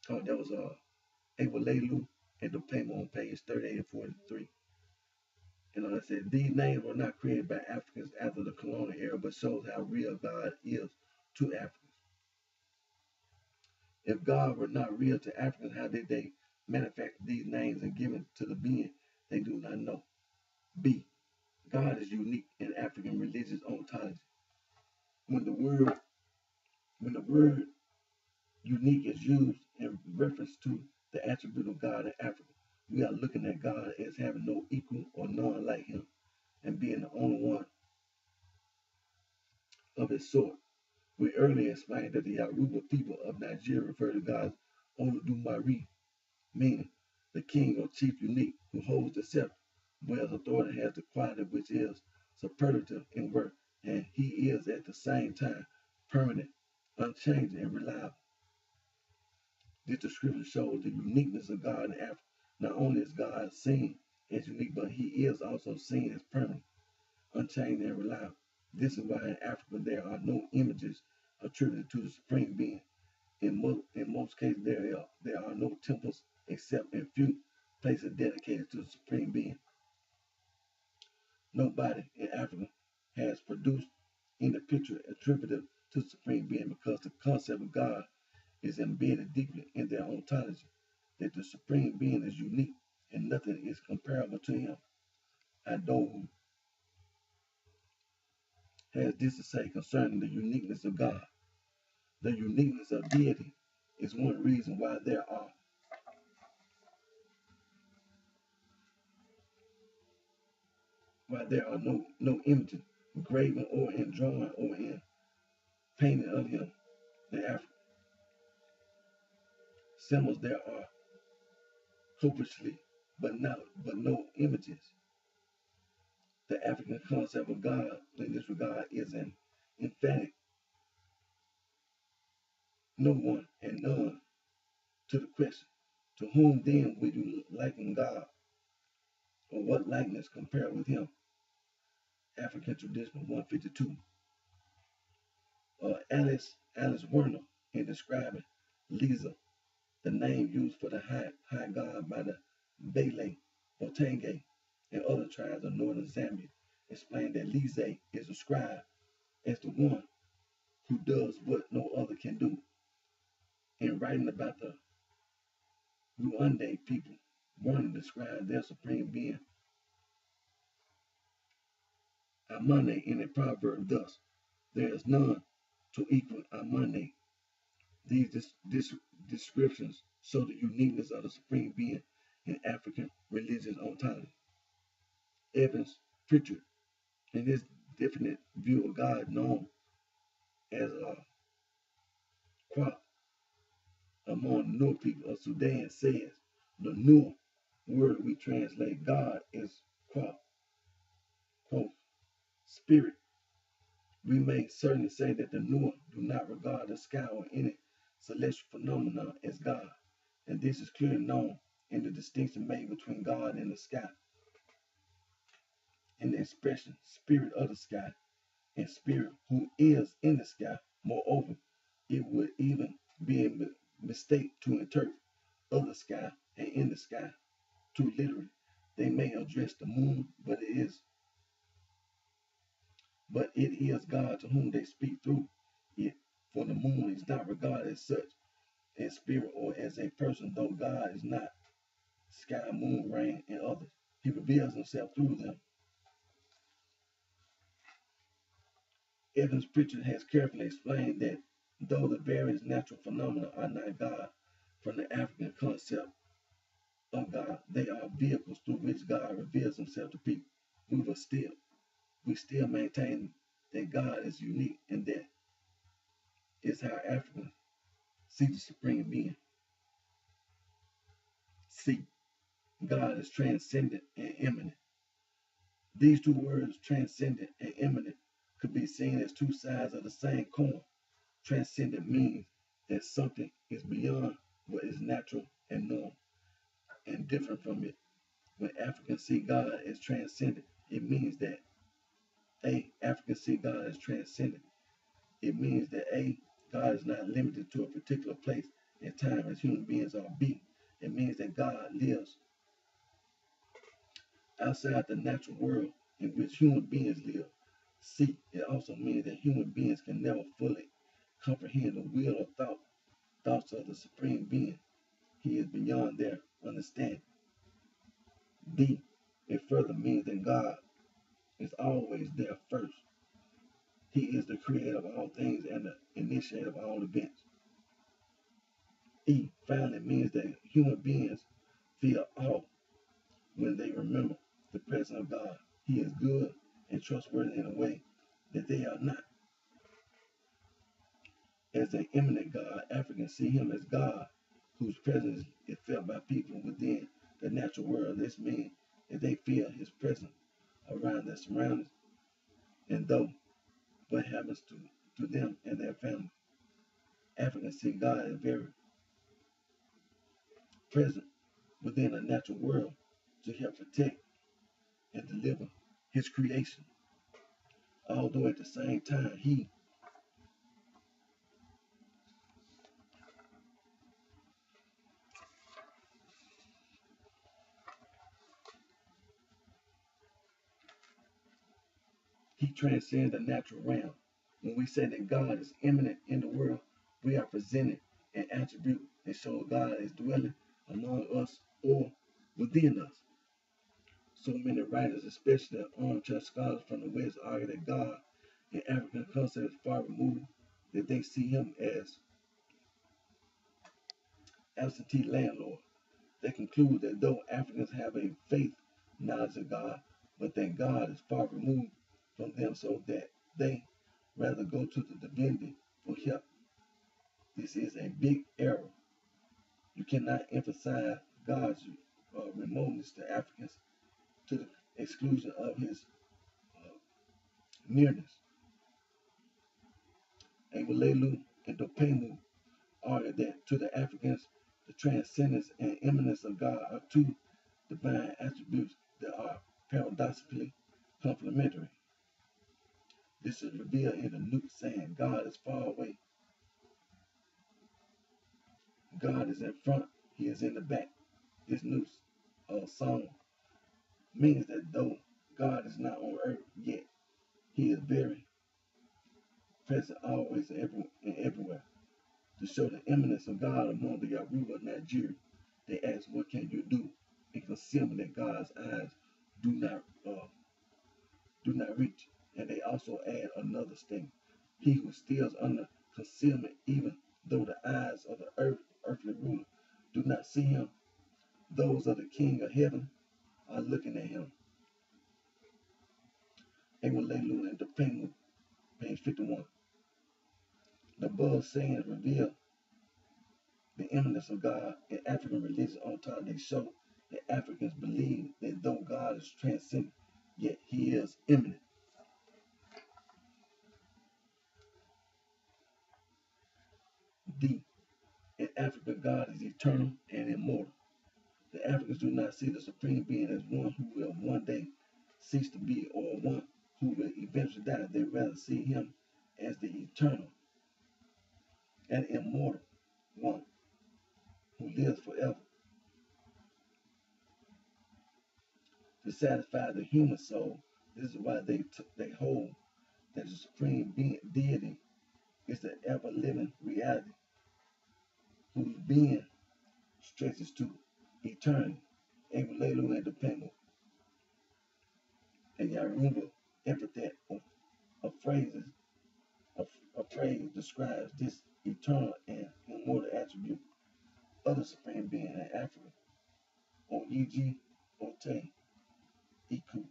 Oh, that was Ewelelu and Dupemo on page 38 and 43. And I said, these names were not created by Africans after the colonial era, but shows how real God is to Africans. If God were not real to Africans, how did they manufacture these names and give it to the being they do not know? B. God is unique in African religious ontology. When the word unique is used in reference to the attribute of God in Africa. We are looking at God as having no equal or none like him, and being the only one of his sort. We earlier explained that the Yoruba people of Nigeria refer to God as Oludumare, meaning the king or chief unique who holds the scepter, whereas authority has the quality which is superlative in work, and he is at the same time permanent, unchanging, and reliable. This description shows the uniqueness of God in Africa. Not only is God seen as unique, but he is also seen as permanent, unchanging, and reliable. This is why in Africa there are no images attributed to the Supreme Being. In most cases, there are no temples except in few places dedicated to the Supreme Being. Nobody in Africa has produced any picture attributed to the Supreme Being because the concept of God is embedded deeply in their ontology, that the Supreme Being is unique and nothing is comparable to him. Adohu has this to say concerning the uniqueness of God. The uniqueness of deity is one reason why there are no images graven or in drawing or in painting of him in Africa. Symbols there are copiously, but no images. The African concept of God in this regard is an emphatic no one and none to the question, to whom then would you liken God, or what likeness compare with him? African Tradition 152. Alice Werner, in describing Liza, the name used for the high god by the Bale, Botenge, and other tribes of northern Zambia, explained that Liza is described as the one who does what no other can do. In writing about the Ruande people, Werner described their supreme being, Amane, in a proverb thus: there is none to equal Amane. These descriptions show the uniqueness of the supreme being in African religious ontology. Evans Pritchard, in his definite view of God known as Kwa among the Nur people of Sudan, says the Nur word we translate God is Kwa, quote, spirit. We may certainly say that the Nur do not regard the sky or any celestial phenomenon as God, and this is clearly known in the distinction made between God and the sky, in the expression spirit of the sky and spirit who is in the sky. Moreover, it would even be a mistake to interpret of the sky and in the sky too literally. They may address the moon, but it is God to whom they speak through it, for the moon is not regarded as such, as spirit or as a person, though God is not sky, moon, rain, and others. He reveals himself through them. Evans Pritchard has carefully explained that though the various natural phenomena are not God from the African concept of God, they are vehicles through which God reveals himself to people. We still maintain that God is unique, and that is how Africans see the supreme being. See, God is transcendent and immanent. These two words, transcendent and immanent, could be seen as two sides of the same coin. Transcendent means that something is beyond what is natural and normal and different from it. When Africans see God as transcendent, it means that Africans see God as transcendent. It means that God is not limited to a particular place and time as human beings are. B, it means that God lives outside the natural world in which human beings live. C, it also means that human beings can never fully comprehend the will or thoughts of the supreme being. He is beyond their understanding. D, it further means that God is always there first. He is the creator of all things and the initiator of all events. E finally means that human beings feel awe when they remember the presence of God. He is good and trustworthy in a way that they are not. As an immanent God, Africans see him as God whose presence is felt by people within the natural world. This means that they feel his presence around their surroundings and though what happens to them and their family. Africans see God as very present within the natural world to help protect and deliver his creation. Although at the same time he transcends the natural realm. When we say that God is immanent in the world, we are presenting an attribute that shows God is dwelling among us or within us. So many writers, especially armchair scholars from the West, argue that God in African concept is far removed, that they see him as absentee landlord. They conclude that though Africans have a faith knowledge of God, but that God is far removed from them so that they rather go to the divinity for help. This is a big error. You cannot emphasize God's remoteness to Africans to the exclusion of his uh, nearness. Ewolelu and Dopemu argue that to the Africans, the transcendence and immanence of God are two divine attributes that are paradoxically complementary. This is revealed in the Nuke saying God is far away. God is in front, he is in the back. This Nuke song means that though God is not on earth yet, he is very present always and everywhere. To show the immanence of God among the Yoruba of Nigeria, they ask, what can you do in concealment that God's eyes do not reach? And they also add another statement. He who steals under concealment, even though the eyes of the earthly ruler do not see him, those of the King of heaven are looking at him. Ewolelu and Dopemu, page 51. The above sayings reveal the immanence of God in African religion. On top, they show that Africans believe that though God is transcendent, yet he is immanent. D. In Africa, God is eternal and immortal. The Africans do not see the Supreme Being as one who will one day cease to be or one who will eventually die. They rather see him as the eternal and immortal one who lives forever. To satisfy the human soul, this is why they hold that the Supreme Deity is the ever-living reality whose being stretches to eternity. Ewolelu and Dopemu, a Yoruba epithet of phrases, a phrase describes this eternal and immortal attribute of the Supreme Being in Africa. Oyiji Ote Iku,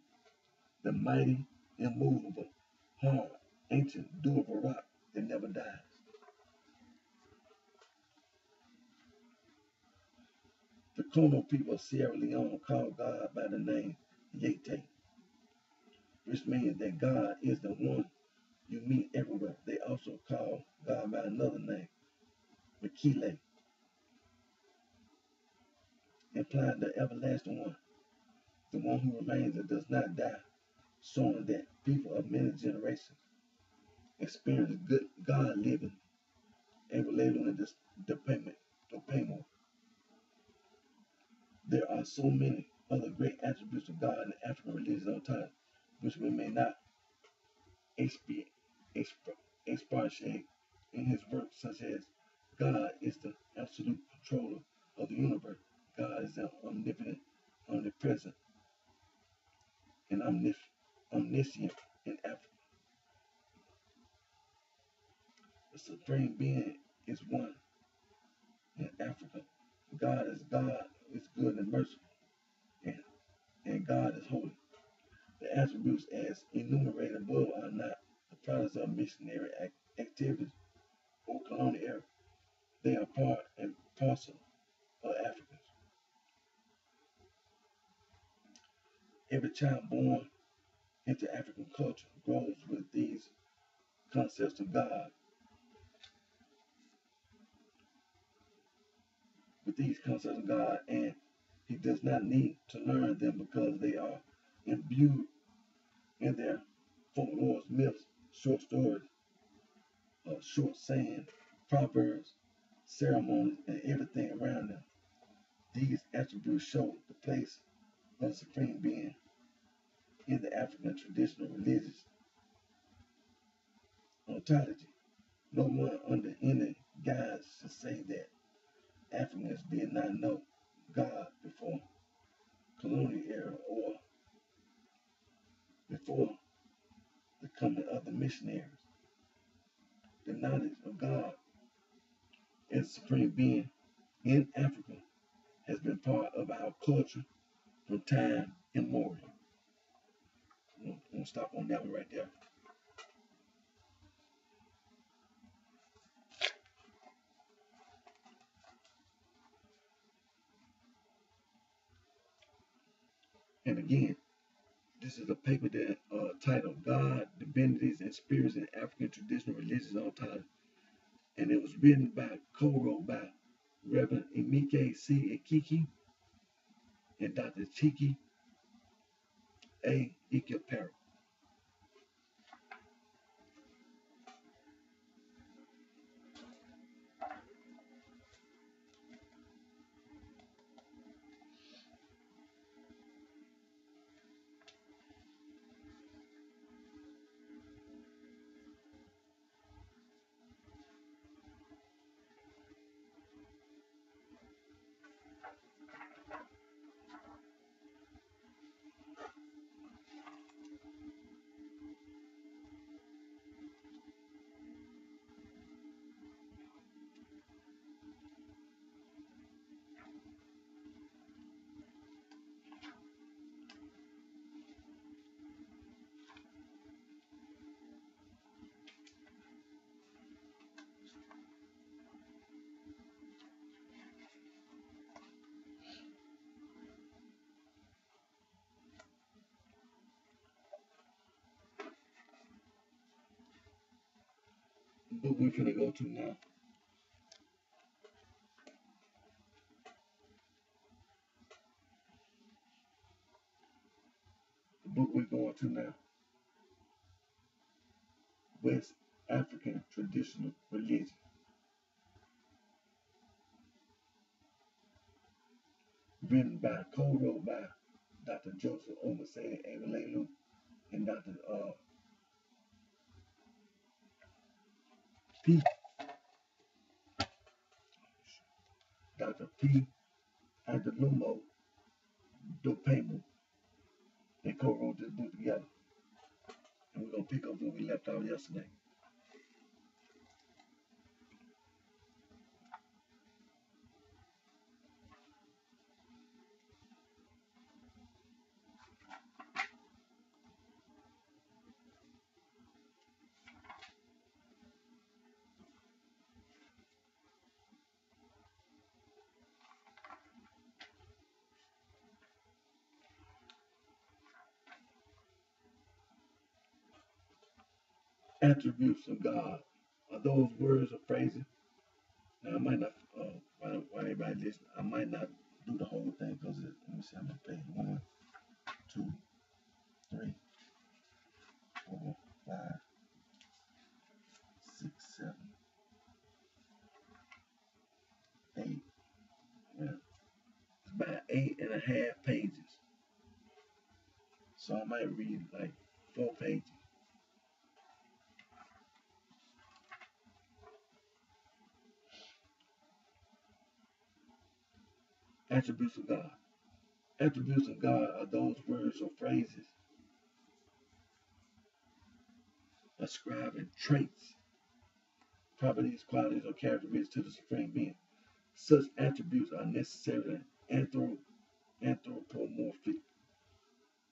the mighty, immovable, hard, ancient, durable rock that never dies. The Kono people of Sierra Leone call God by the name Yete, which means that God is the one you meet everywhere. They also call God by another name, Mikile, implying the everlasting one, the one who remains and does not die, showing that people of many generations experience good God living and related in this Dopemo. There are so many other great attributes of God in the African religion on time, which we may not expatiate in his work, such as God is the absolute controller of the universe. God is omnipotent, omnipresent, and omniscient in Africa. The Supreme Being is one in Africa. Africa. God is good and merciful, and, and God is holy. The attributes as enumerated above are not the products of missionary activities or colonial era. They are part and parcel of Africans. Every child born into African culture grows with these concepts of God, and he does not need to learn them because they are imbued in their folklore, myths, short stories, short sayings, proverbs, ceremonies, and everything around them. These attributes show the place of the Supreme Being in the African traditional religious ontology. No one under any guise should say that Africans did not know God before colonial era or before the coming of the missionaries. The knowledge of God as Supreme Being in Africa has been part of our culture from time immemorial. I'm going to stop on that one right there. And again, this is a paper that titled God, Divinities, and Spirits in African Traditional Religious Ontology. And it was written by, co-wrote by Reverend Emike C. Ikiki and Dr. Chiki A. Ikepero. The book we're going to go to now. The book we're going to now. West African Traditional Religion. Written by, co-wrote by Dr. Joseph Omasede Egalelu and P. Dr. P. Adelumo Dopemu. They co-wrote this book together. And we're going to pick up where we left off yesterday. Attributes of God are those words or phrases. Now, I might not, while everybody listen, I might not do the whole thing because let me see how many pages. 1, 2, 3, 4, 5, 6, 7, 8. Well, it's about 8.5 pages. So I might read like 4 pages. Attributes of God. Attributes of God are those words or phrases ascribing traits, properties, qualities, or characteristics to the Supreme Being. Such attributes are necessarily anthropomorphic.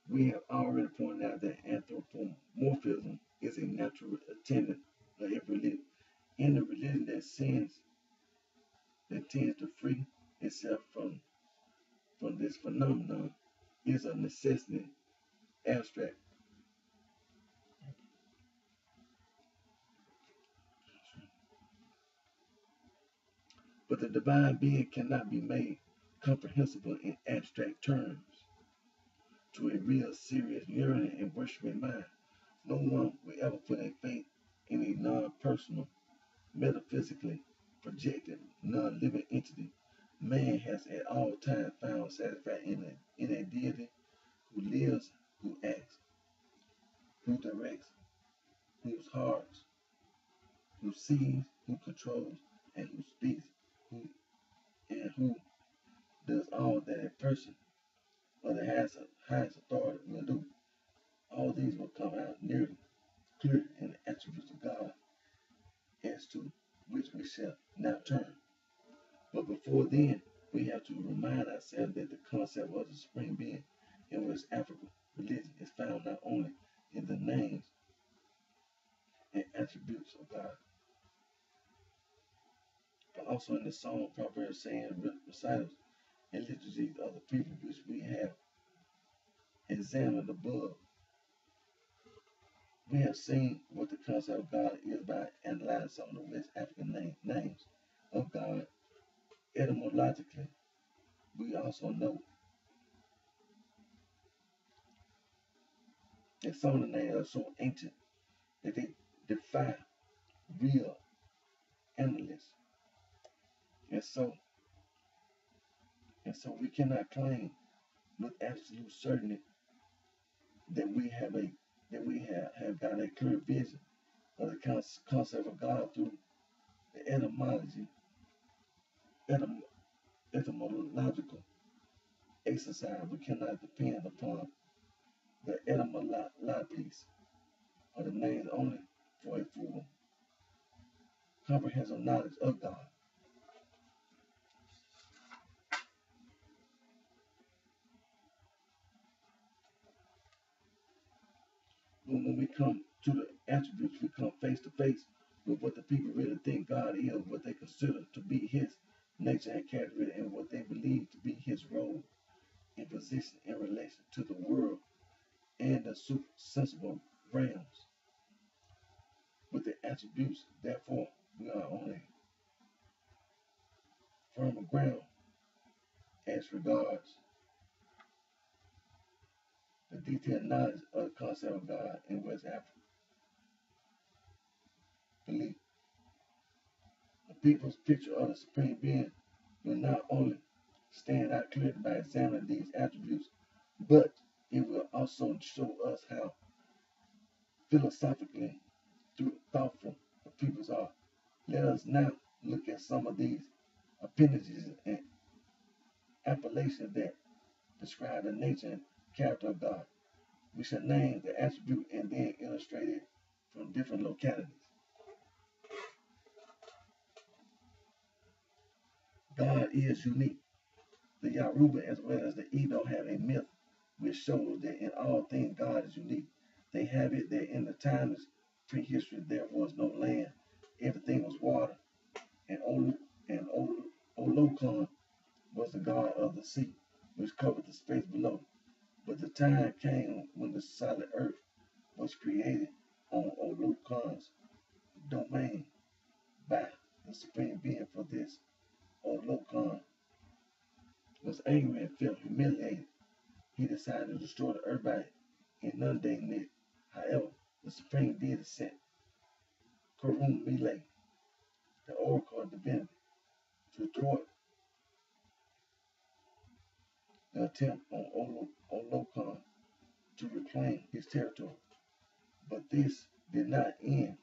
We have already pointed out that anthropomorphism is a natural attendant of every religion. Any religion that tends to free itself from this phenomenon is a necessity abstract. But the divine being cannot be made comprehensible in abstract terms to a real, serious, yearning, and worshiping mind. No one will ever put a faith in a non-personal, metaphysically projected, non-living entity. Man has at all times found satisfaction in a deity who lives, who acts, who directs, whose hearts, who sees, who controls, and who speaks, who and who does all that a person or the highest authority will do. All these will come out nearly clear in the attributes of God, as to which we shall now turn. But before then, we have to remind ourselves that the concept of the supreme being in West African religion is found not only in the names and attributes of God, but also in the song, proverbs, sayings, recitals, and liturgies of the people which we have examined above. We have seen what the concept of God is by analyzing some of the West African names of God etymologically. We also know that some of the names are so ancient that they defy real analysts. And so we cannot claim with absolute certainty that we have got a clear vision of the concept of God through the etymological exercise. We cannot depend upon the etymologies of the names only for a full comprehensive knowledge of God. But when we come to the attributes, we come face to face with what the people really think God is, what they consider to be his nature and character, and what they believe to be his role and position in relation to the world and the sensible realms. With the attributes, therefore, we are on a firmer ground as regards the detailed knowledge of the concept of God in West Africa. Belief. The people's picture of the Supreme Being will not only stand out clearly by examining these attributes, but it will also show us how philosophically thoughtful the peoples are. Let us now look at some of these appendages and appellations that describe the nature and character of God. We shall name the attribute and then illustrate it from different localities. God is unique. The Yoruba as well as the Edo have a myth which shows that in all things God is unique. They have it that in the times prehistory there was no land, everything was water, and Olokon was the god of the sea, which covered the space below. But the time came when the solid earth was created on Olokon's domain by the supreme being. For this, Olokon was angry and felt humiliated. He decided to destroy the earth by inundating it. However, the supreme deity sent Kurum Mile, the oracle of divinity, to thwart the attempt on Olokon to reclaim his territory. But this did not end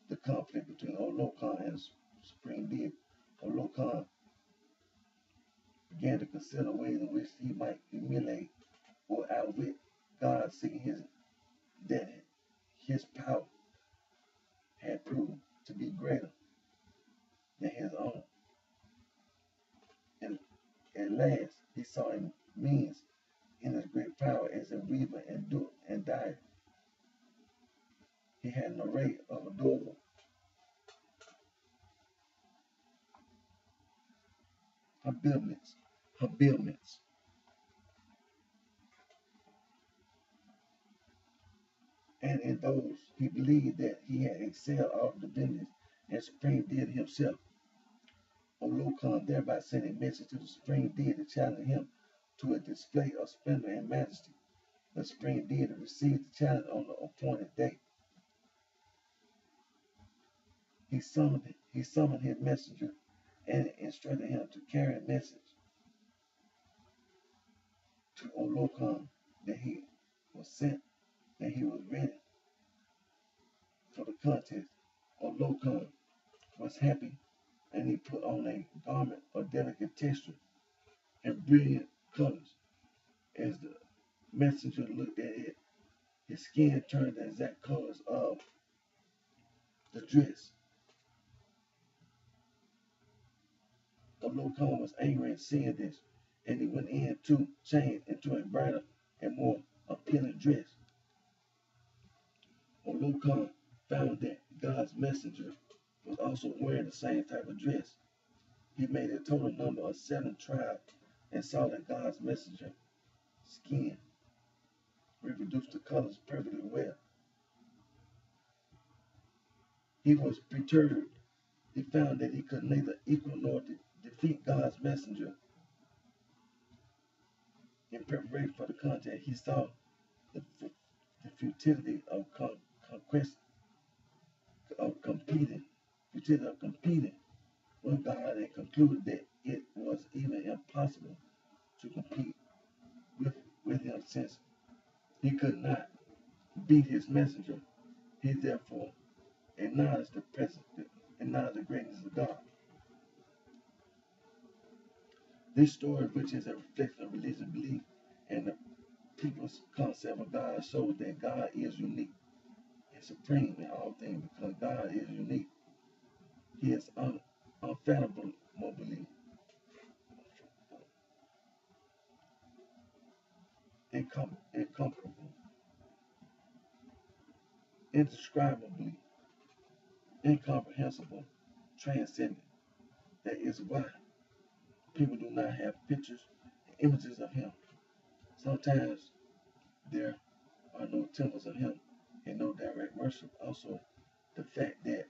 the conflict between Olokon and the supreme deity. Olokon began to consider ways in which he might humiliate or outwit God, seeing that his power had proved to be greater than his own. at last he saw immense in his great power as a weaver and dyer. He had an array of adorable habiliments, and in those he believed that he had excelled all divinities and supreme deity himself. Olokon thereby sent a message to the supreme deity challenging him to a display of splendor and majesty. The supreme deity received the challenge on the appointed day. He summoned his messenger and instructed him to carry a message to Olokon that he was sent and he was ready for the contest. Olokon was happy and he put on a garment of delicate texture and brilliant colors. As the messenger looked at it, his skin turned the exact colors of the dress. Olokon was angry at seeing this, and he went in to change into a brighter and more appealing dress. Olokon found that God's messenger was also wearing the same type of dress. He made a total number of 7 tries and saw that God's messenger skin reproduced the colors perfectly well. He was perturbed. He found that he could neither equal nor defeat God's messenger. In preparation for the contest, he saw the futility of competing with God and concluded that it was even impossible to compete with him since he could not beat his messenger. He therefore acknowledged the greatness of God. This story, which is a reflection of religious belief and the people's concept of God, shows that God is unique and supreme in all things because God is unique. He is unfathomable, incomparable, indescribably, incomprehensible, transcendent. That is why people do not have pictures and images of him. Sometimes there are no temples of him and no direct worship. Also, the fact that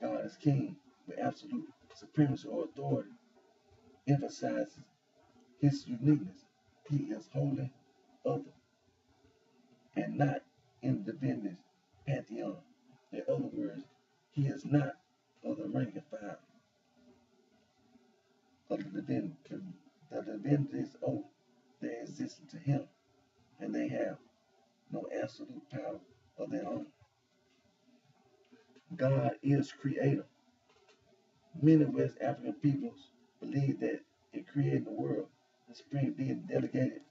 God is king with absolute supremacy or authority emphasizes his uniqueness. He is holy, other, and not in the divinity's pantheon. In other words, he is not of the rank and file of the divinity. The divinities owe their existence to him, and they have no absolute power of their own. God is creator. Many West African peoples believe that in creating the world, the supreme being delegated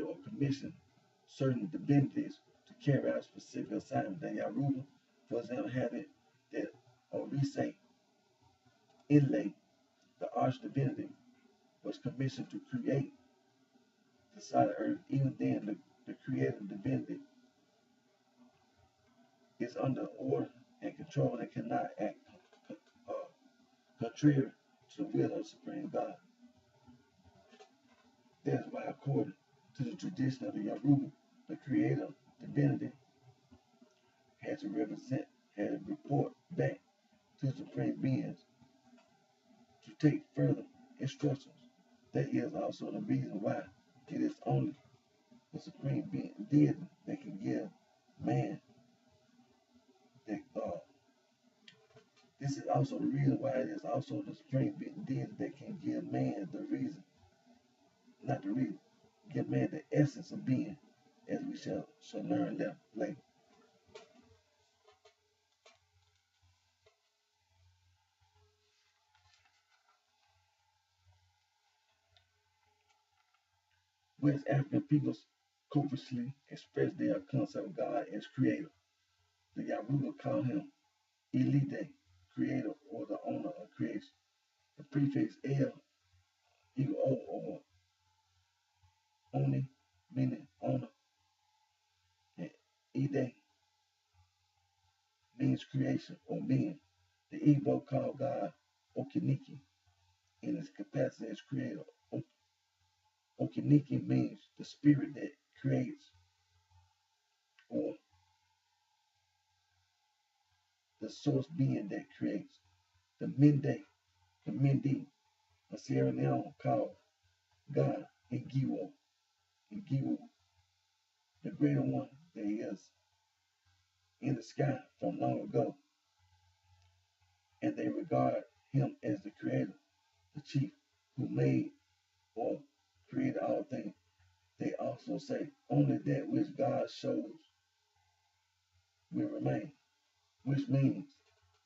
or commissioned certain divinities to carry out specific assignments. The Yoruba, for example, have it that Orise Inlay, the arch divinity, was commissioned to create the side of earth. Even then, the creative divinity is under order and control and cannot act uh, contrary to the will of the supreme God. That's why, according to the tradition of the Yoruba, the creator divinity had to report back to the supreme beings to take further instructions. That is also the reason why it is only the supreme being deity that can give man that this is also the reason why it is also the supreme being deity that can give man the reason, not the reason, give man the essence of being, as we shall learn later. West African peoples copiously express their concept of God as creator. The Yoruba call him Elide, creator or the owner of creation. prefix L equal O or Oni, meaning owner, and Ide means creation or being. The Igbo called God Okiniki in its capacity as creator. Okiniki means the spirit that creates or the source being that creates. The Mende, a Sierra Leone called God Ngiwo, the greater one that is in the sky from long ago, and they regard him as the creator, the chief, who made or created all things. They also say only that which God shows will remain, which means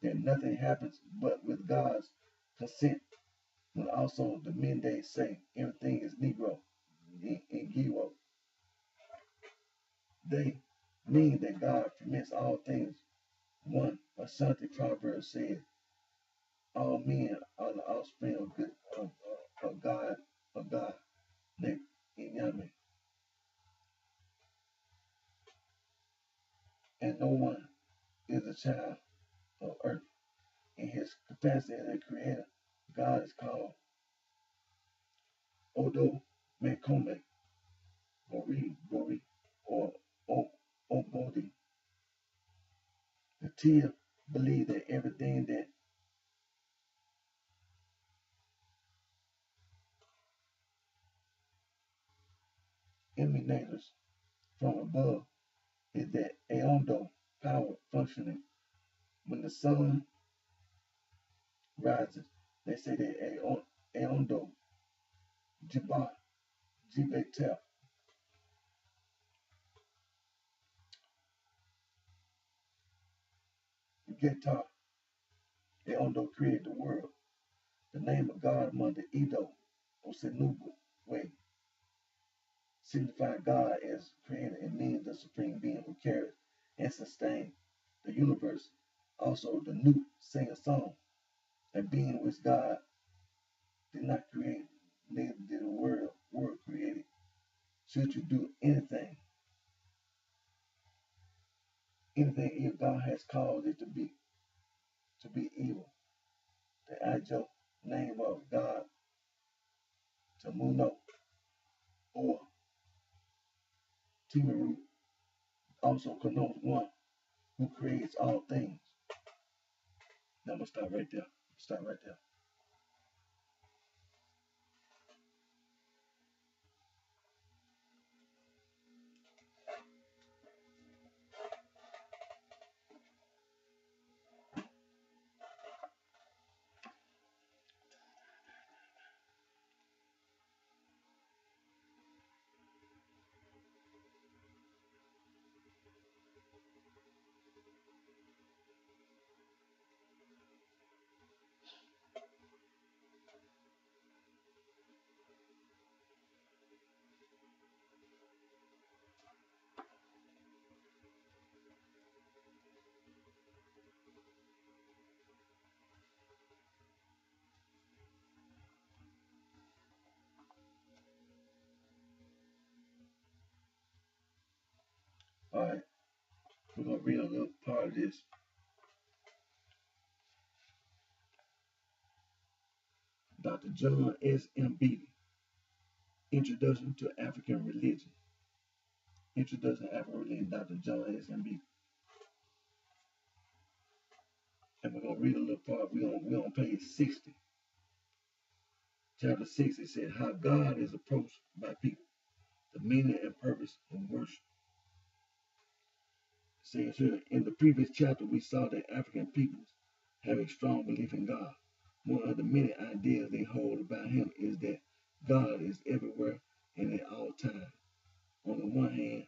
that nothing happens but with God's consent. When also the Mende say everything is Negro in Giwo, they mean that God permits all things. One Ashanti proverb says, all men are the offspring of good of God, named Inyame, and no one is a child of earth. In his capacity as a creator, God is called Odo Mekome, Gori, or Obodi. The Tia believe that everything that emanates from above is that Aondo power functioning. When the sun rises, they say that Aondo Jiba, Jibetel, Geta, Aondo created the world. The name of God among the Edo, Osenubu, way, signify God as creator and means the supreme being who carries and sustains the universe. Also, the Newt sing a song, a being which God did not create, neither did the world created. Should you do anything evil, God has caused it to be evil. The Ajo name of God, Tamuno, or Timaru, also connotes one who creates all things. Now I'm gonna stop right there. Stop right there. All right, we're gonna read a little part of this. Dr. John S. M. Beatty, Introduction to African Religion. Introduction to African Religion, Dr. John S. M. Beatty. And we're gonna read a little part. We're on page 60. Chapter 6, it said how God is approached by people, the meaning and purpose of worship. It says here, in the previous chapter, we saw that African peoples have a strong belief in God. One of the many ideas they hold about him is that God is everywhere and at all times. On the one hand,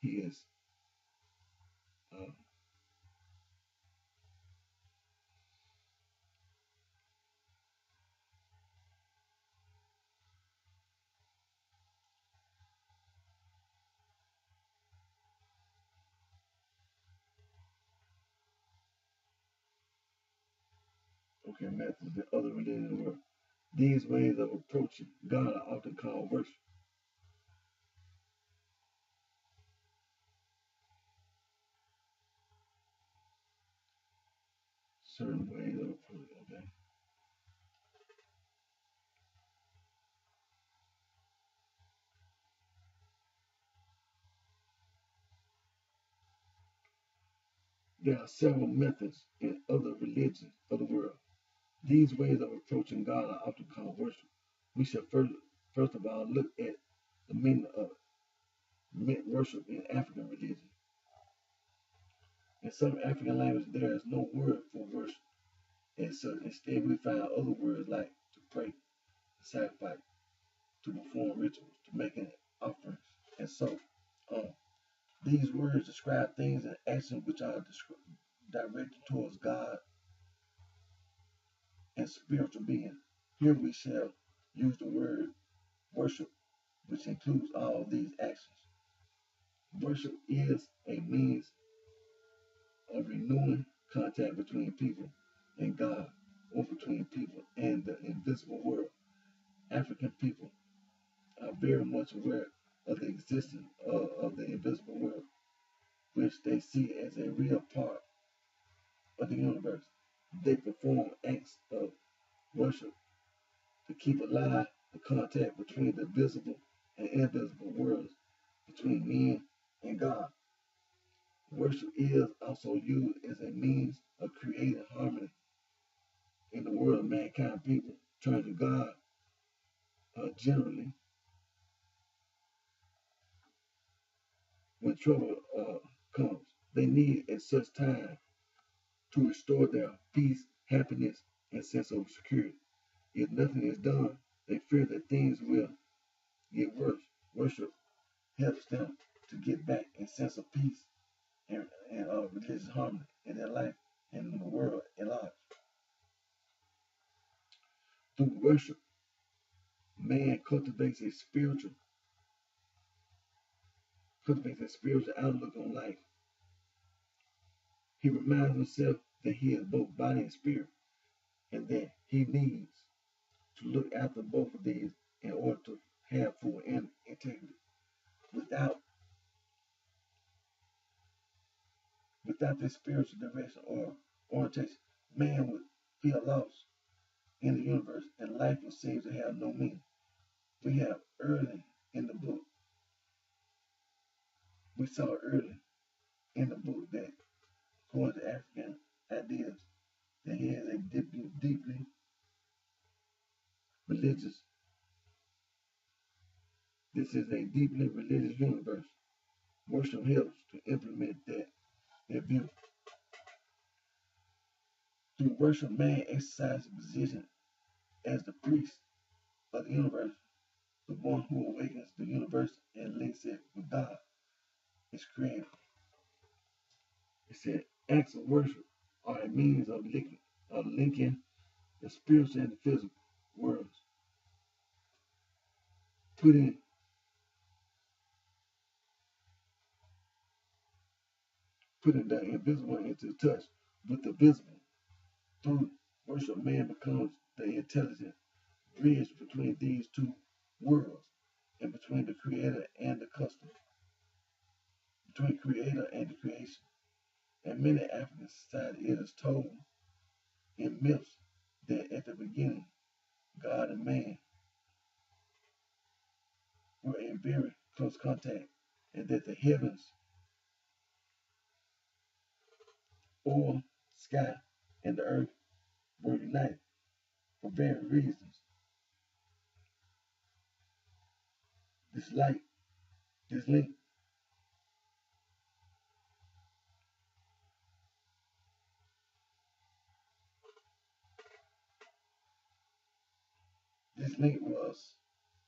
he is uh, African methods and other religions in the world. These ways of approaching God are often called worship. Certain ways of approaching, okay? There are several methods in other religions of the world. These ways of approaching God are often called worship. We should first of all look at the meaning of worship in African religion. In some African languages, there is no word for worship, and so instead we find other words like to pray, to sacrifice, to perform rituals, to make an offerings, and so on. These words describe things and actions which are directed towards God and spiritual being. Here we shall use the word worship, which includes all these actions. Worship is a means of renewing contact between people and God, or between people and the invisible world. African people are very much aware of the existence of the invisible world, which they see as a real part of the universe. They perform acts of worship to keep alive the contact between the visible and invisible worlds, between men and God. Worship is also used as a means of creating harmony in the world of mankind. People turn to God generally when trouble comes. They need at such time to restore their peace, happiness, and sense of security. If nothing is done, they fear that things will get worse. Worship helps them to get back a sense of peace and religious harmony in their life and in the world at large. Through worship, man cultivates a spiritual outlook on life. He reminds himself that he is both body and spirit, and that he needs to look after both of these in order to have full integrity. Without this spiritual direction or orientation, man would feel lost in the universe, and life would seem to have no meaning. We have early in the book, we saw early in the book that, according to African ideas, that he is a deeply religious. This is a deeply religious universe. Worship helps to implement their view. Through worship, man exercises a position as the priest of the universe, the one who awakens the universe and links it with God, its creator. It said, acts of worship are a means of linking the spiritual and the physical worlds, putting the invisible into touch with the visible. Through worship, man becomes the intelligent bridge between these two worlds and between the creator and the custom, between creator and the creation. In many African societies, it is told in myths that at the beginning, God and man were in very close contact, and that the heavens, or sky, and the earth were united for various reasons. This light, this link, was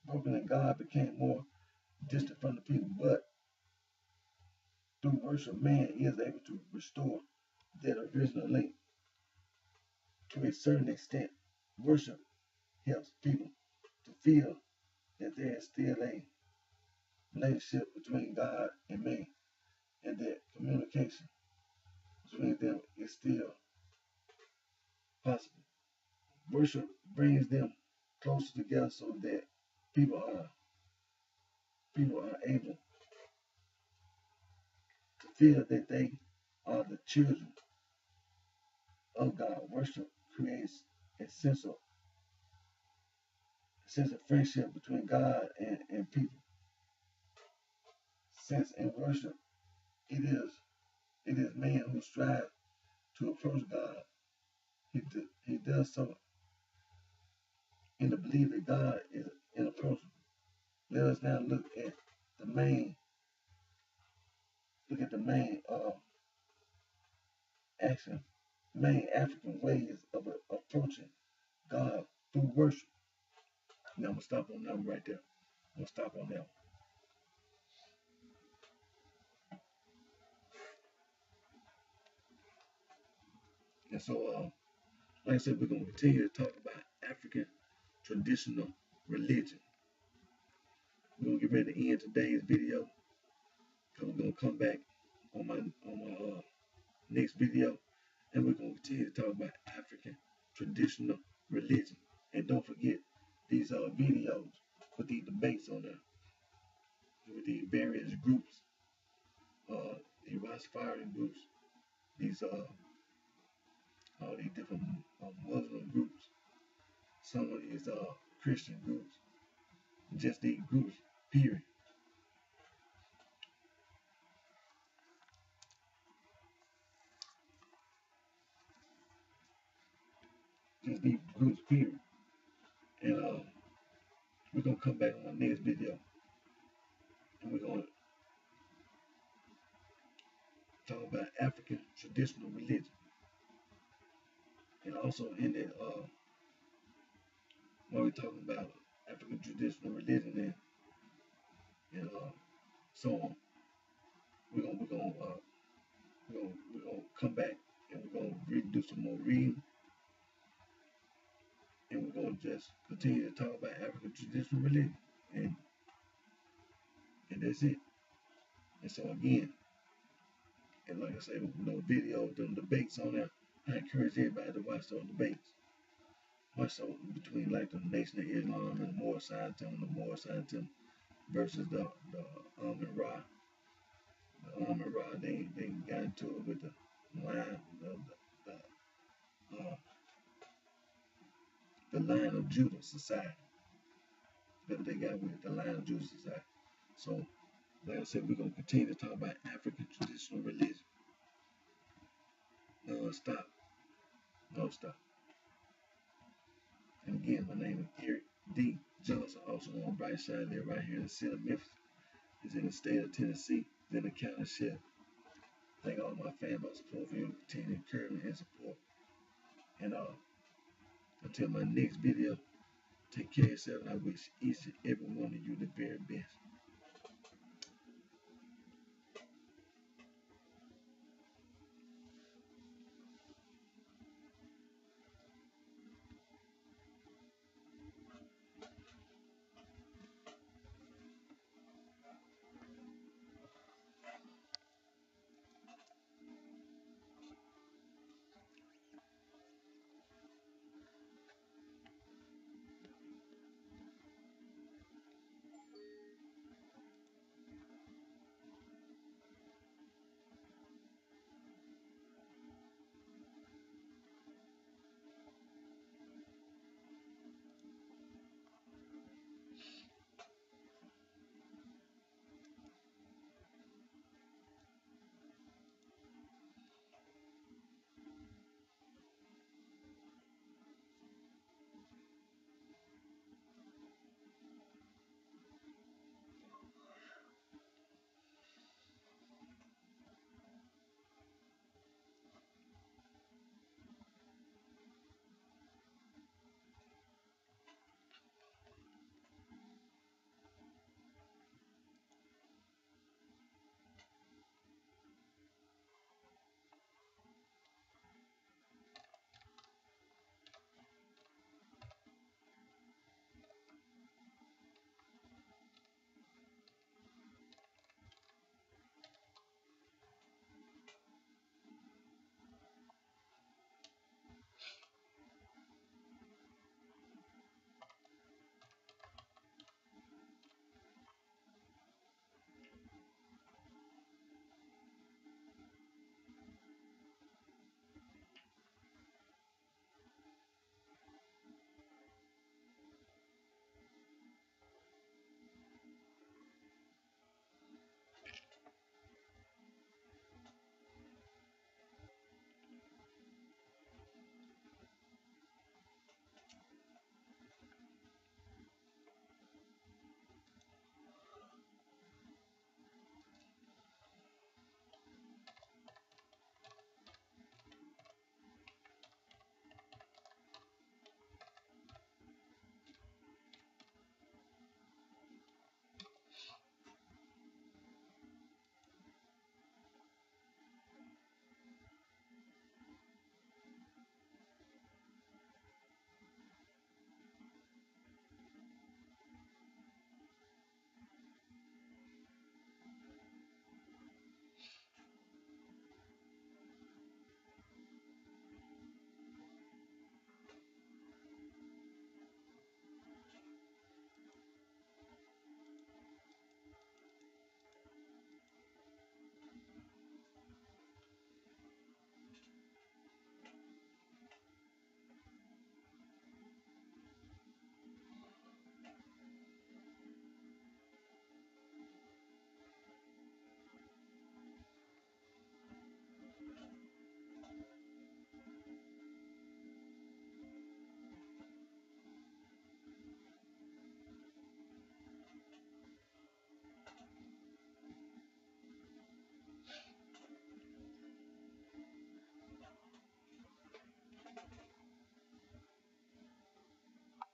broken, and God became more distant from the people. But through worship, man is able to restore that original link to a certain extent. Worship helps people to feel that there is still a relationship between God and man, and that communication between them is still possible. Worship brings them closer together so that people are people are able to feel that they are the children of God. Worship creates a sense of friendship between God and people. Since in worship it is man who strives to approach God. He does so in the belief that God is inapproachable. Let us now the main look at the action, main African ways of approaching God through worship. Now I'm gonna stop on that one right there. I'm gonna stop on that one. And so, like I said, we're gonna continue to talk about African traditional religion. We're gonna get ready to end today's video because we're gonna come back on my next video, and we're gonna continue to talk about African traditional religion. And don't forget these videos with these debates on there with these various groups, the Rastafarian groups, these all these different Muslim groups, some of these Christian groups, just these groups, period. Just these groups, period. And we're gonna come back on my next video, and we're gonna talk about African traditional religion, and also in that when we're talking about African traditional religion and so on, we're gonna come back and we're gonna do some more reading, and we're gonna just continue to talk about African traditional religion, and that's it. And so again, and like I say, no video, them debates on there. I encourage everybody to watch those debates. Watch those between like the Nation of Islam and the Moor scientism versus the Amun Ra. The Amun Ra, they got into it with the line, the line of Judah society. That they got with the line of Judah society. So, like I said, we're gonna continue to talk about African traditional religion. Non-stop. Non-stop. And again, my name is Eric D. Johnson, also on BrightShine. They're right here in the city of Memphis. It's in the state of Tennessee. It's in the county sheriff. Thank all my fans for support for your continued encouragement and support. And until my next video, take care of yourself, and I wish each and every one of you the very best.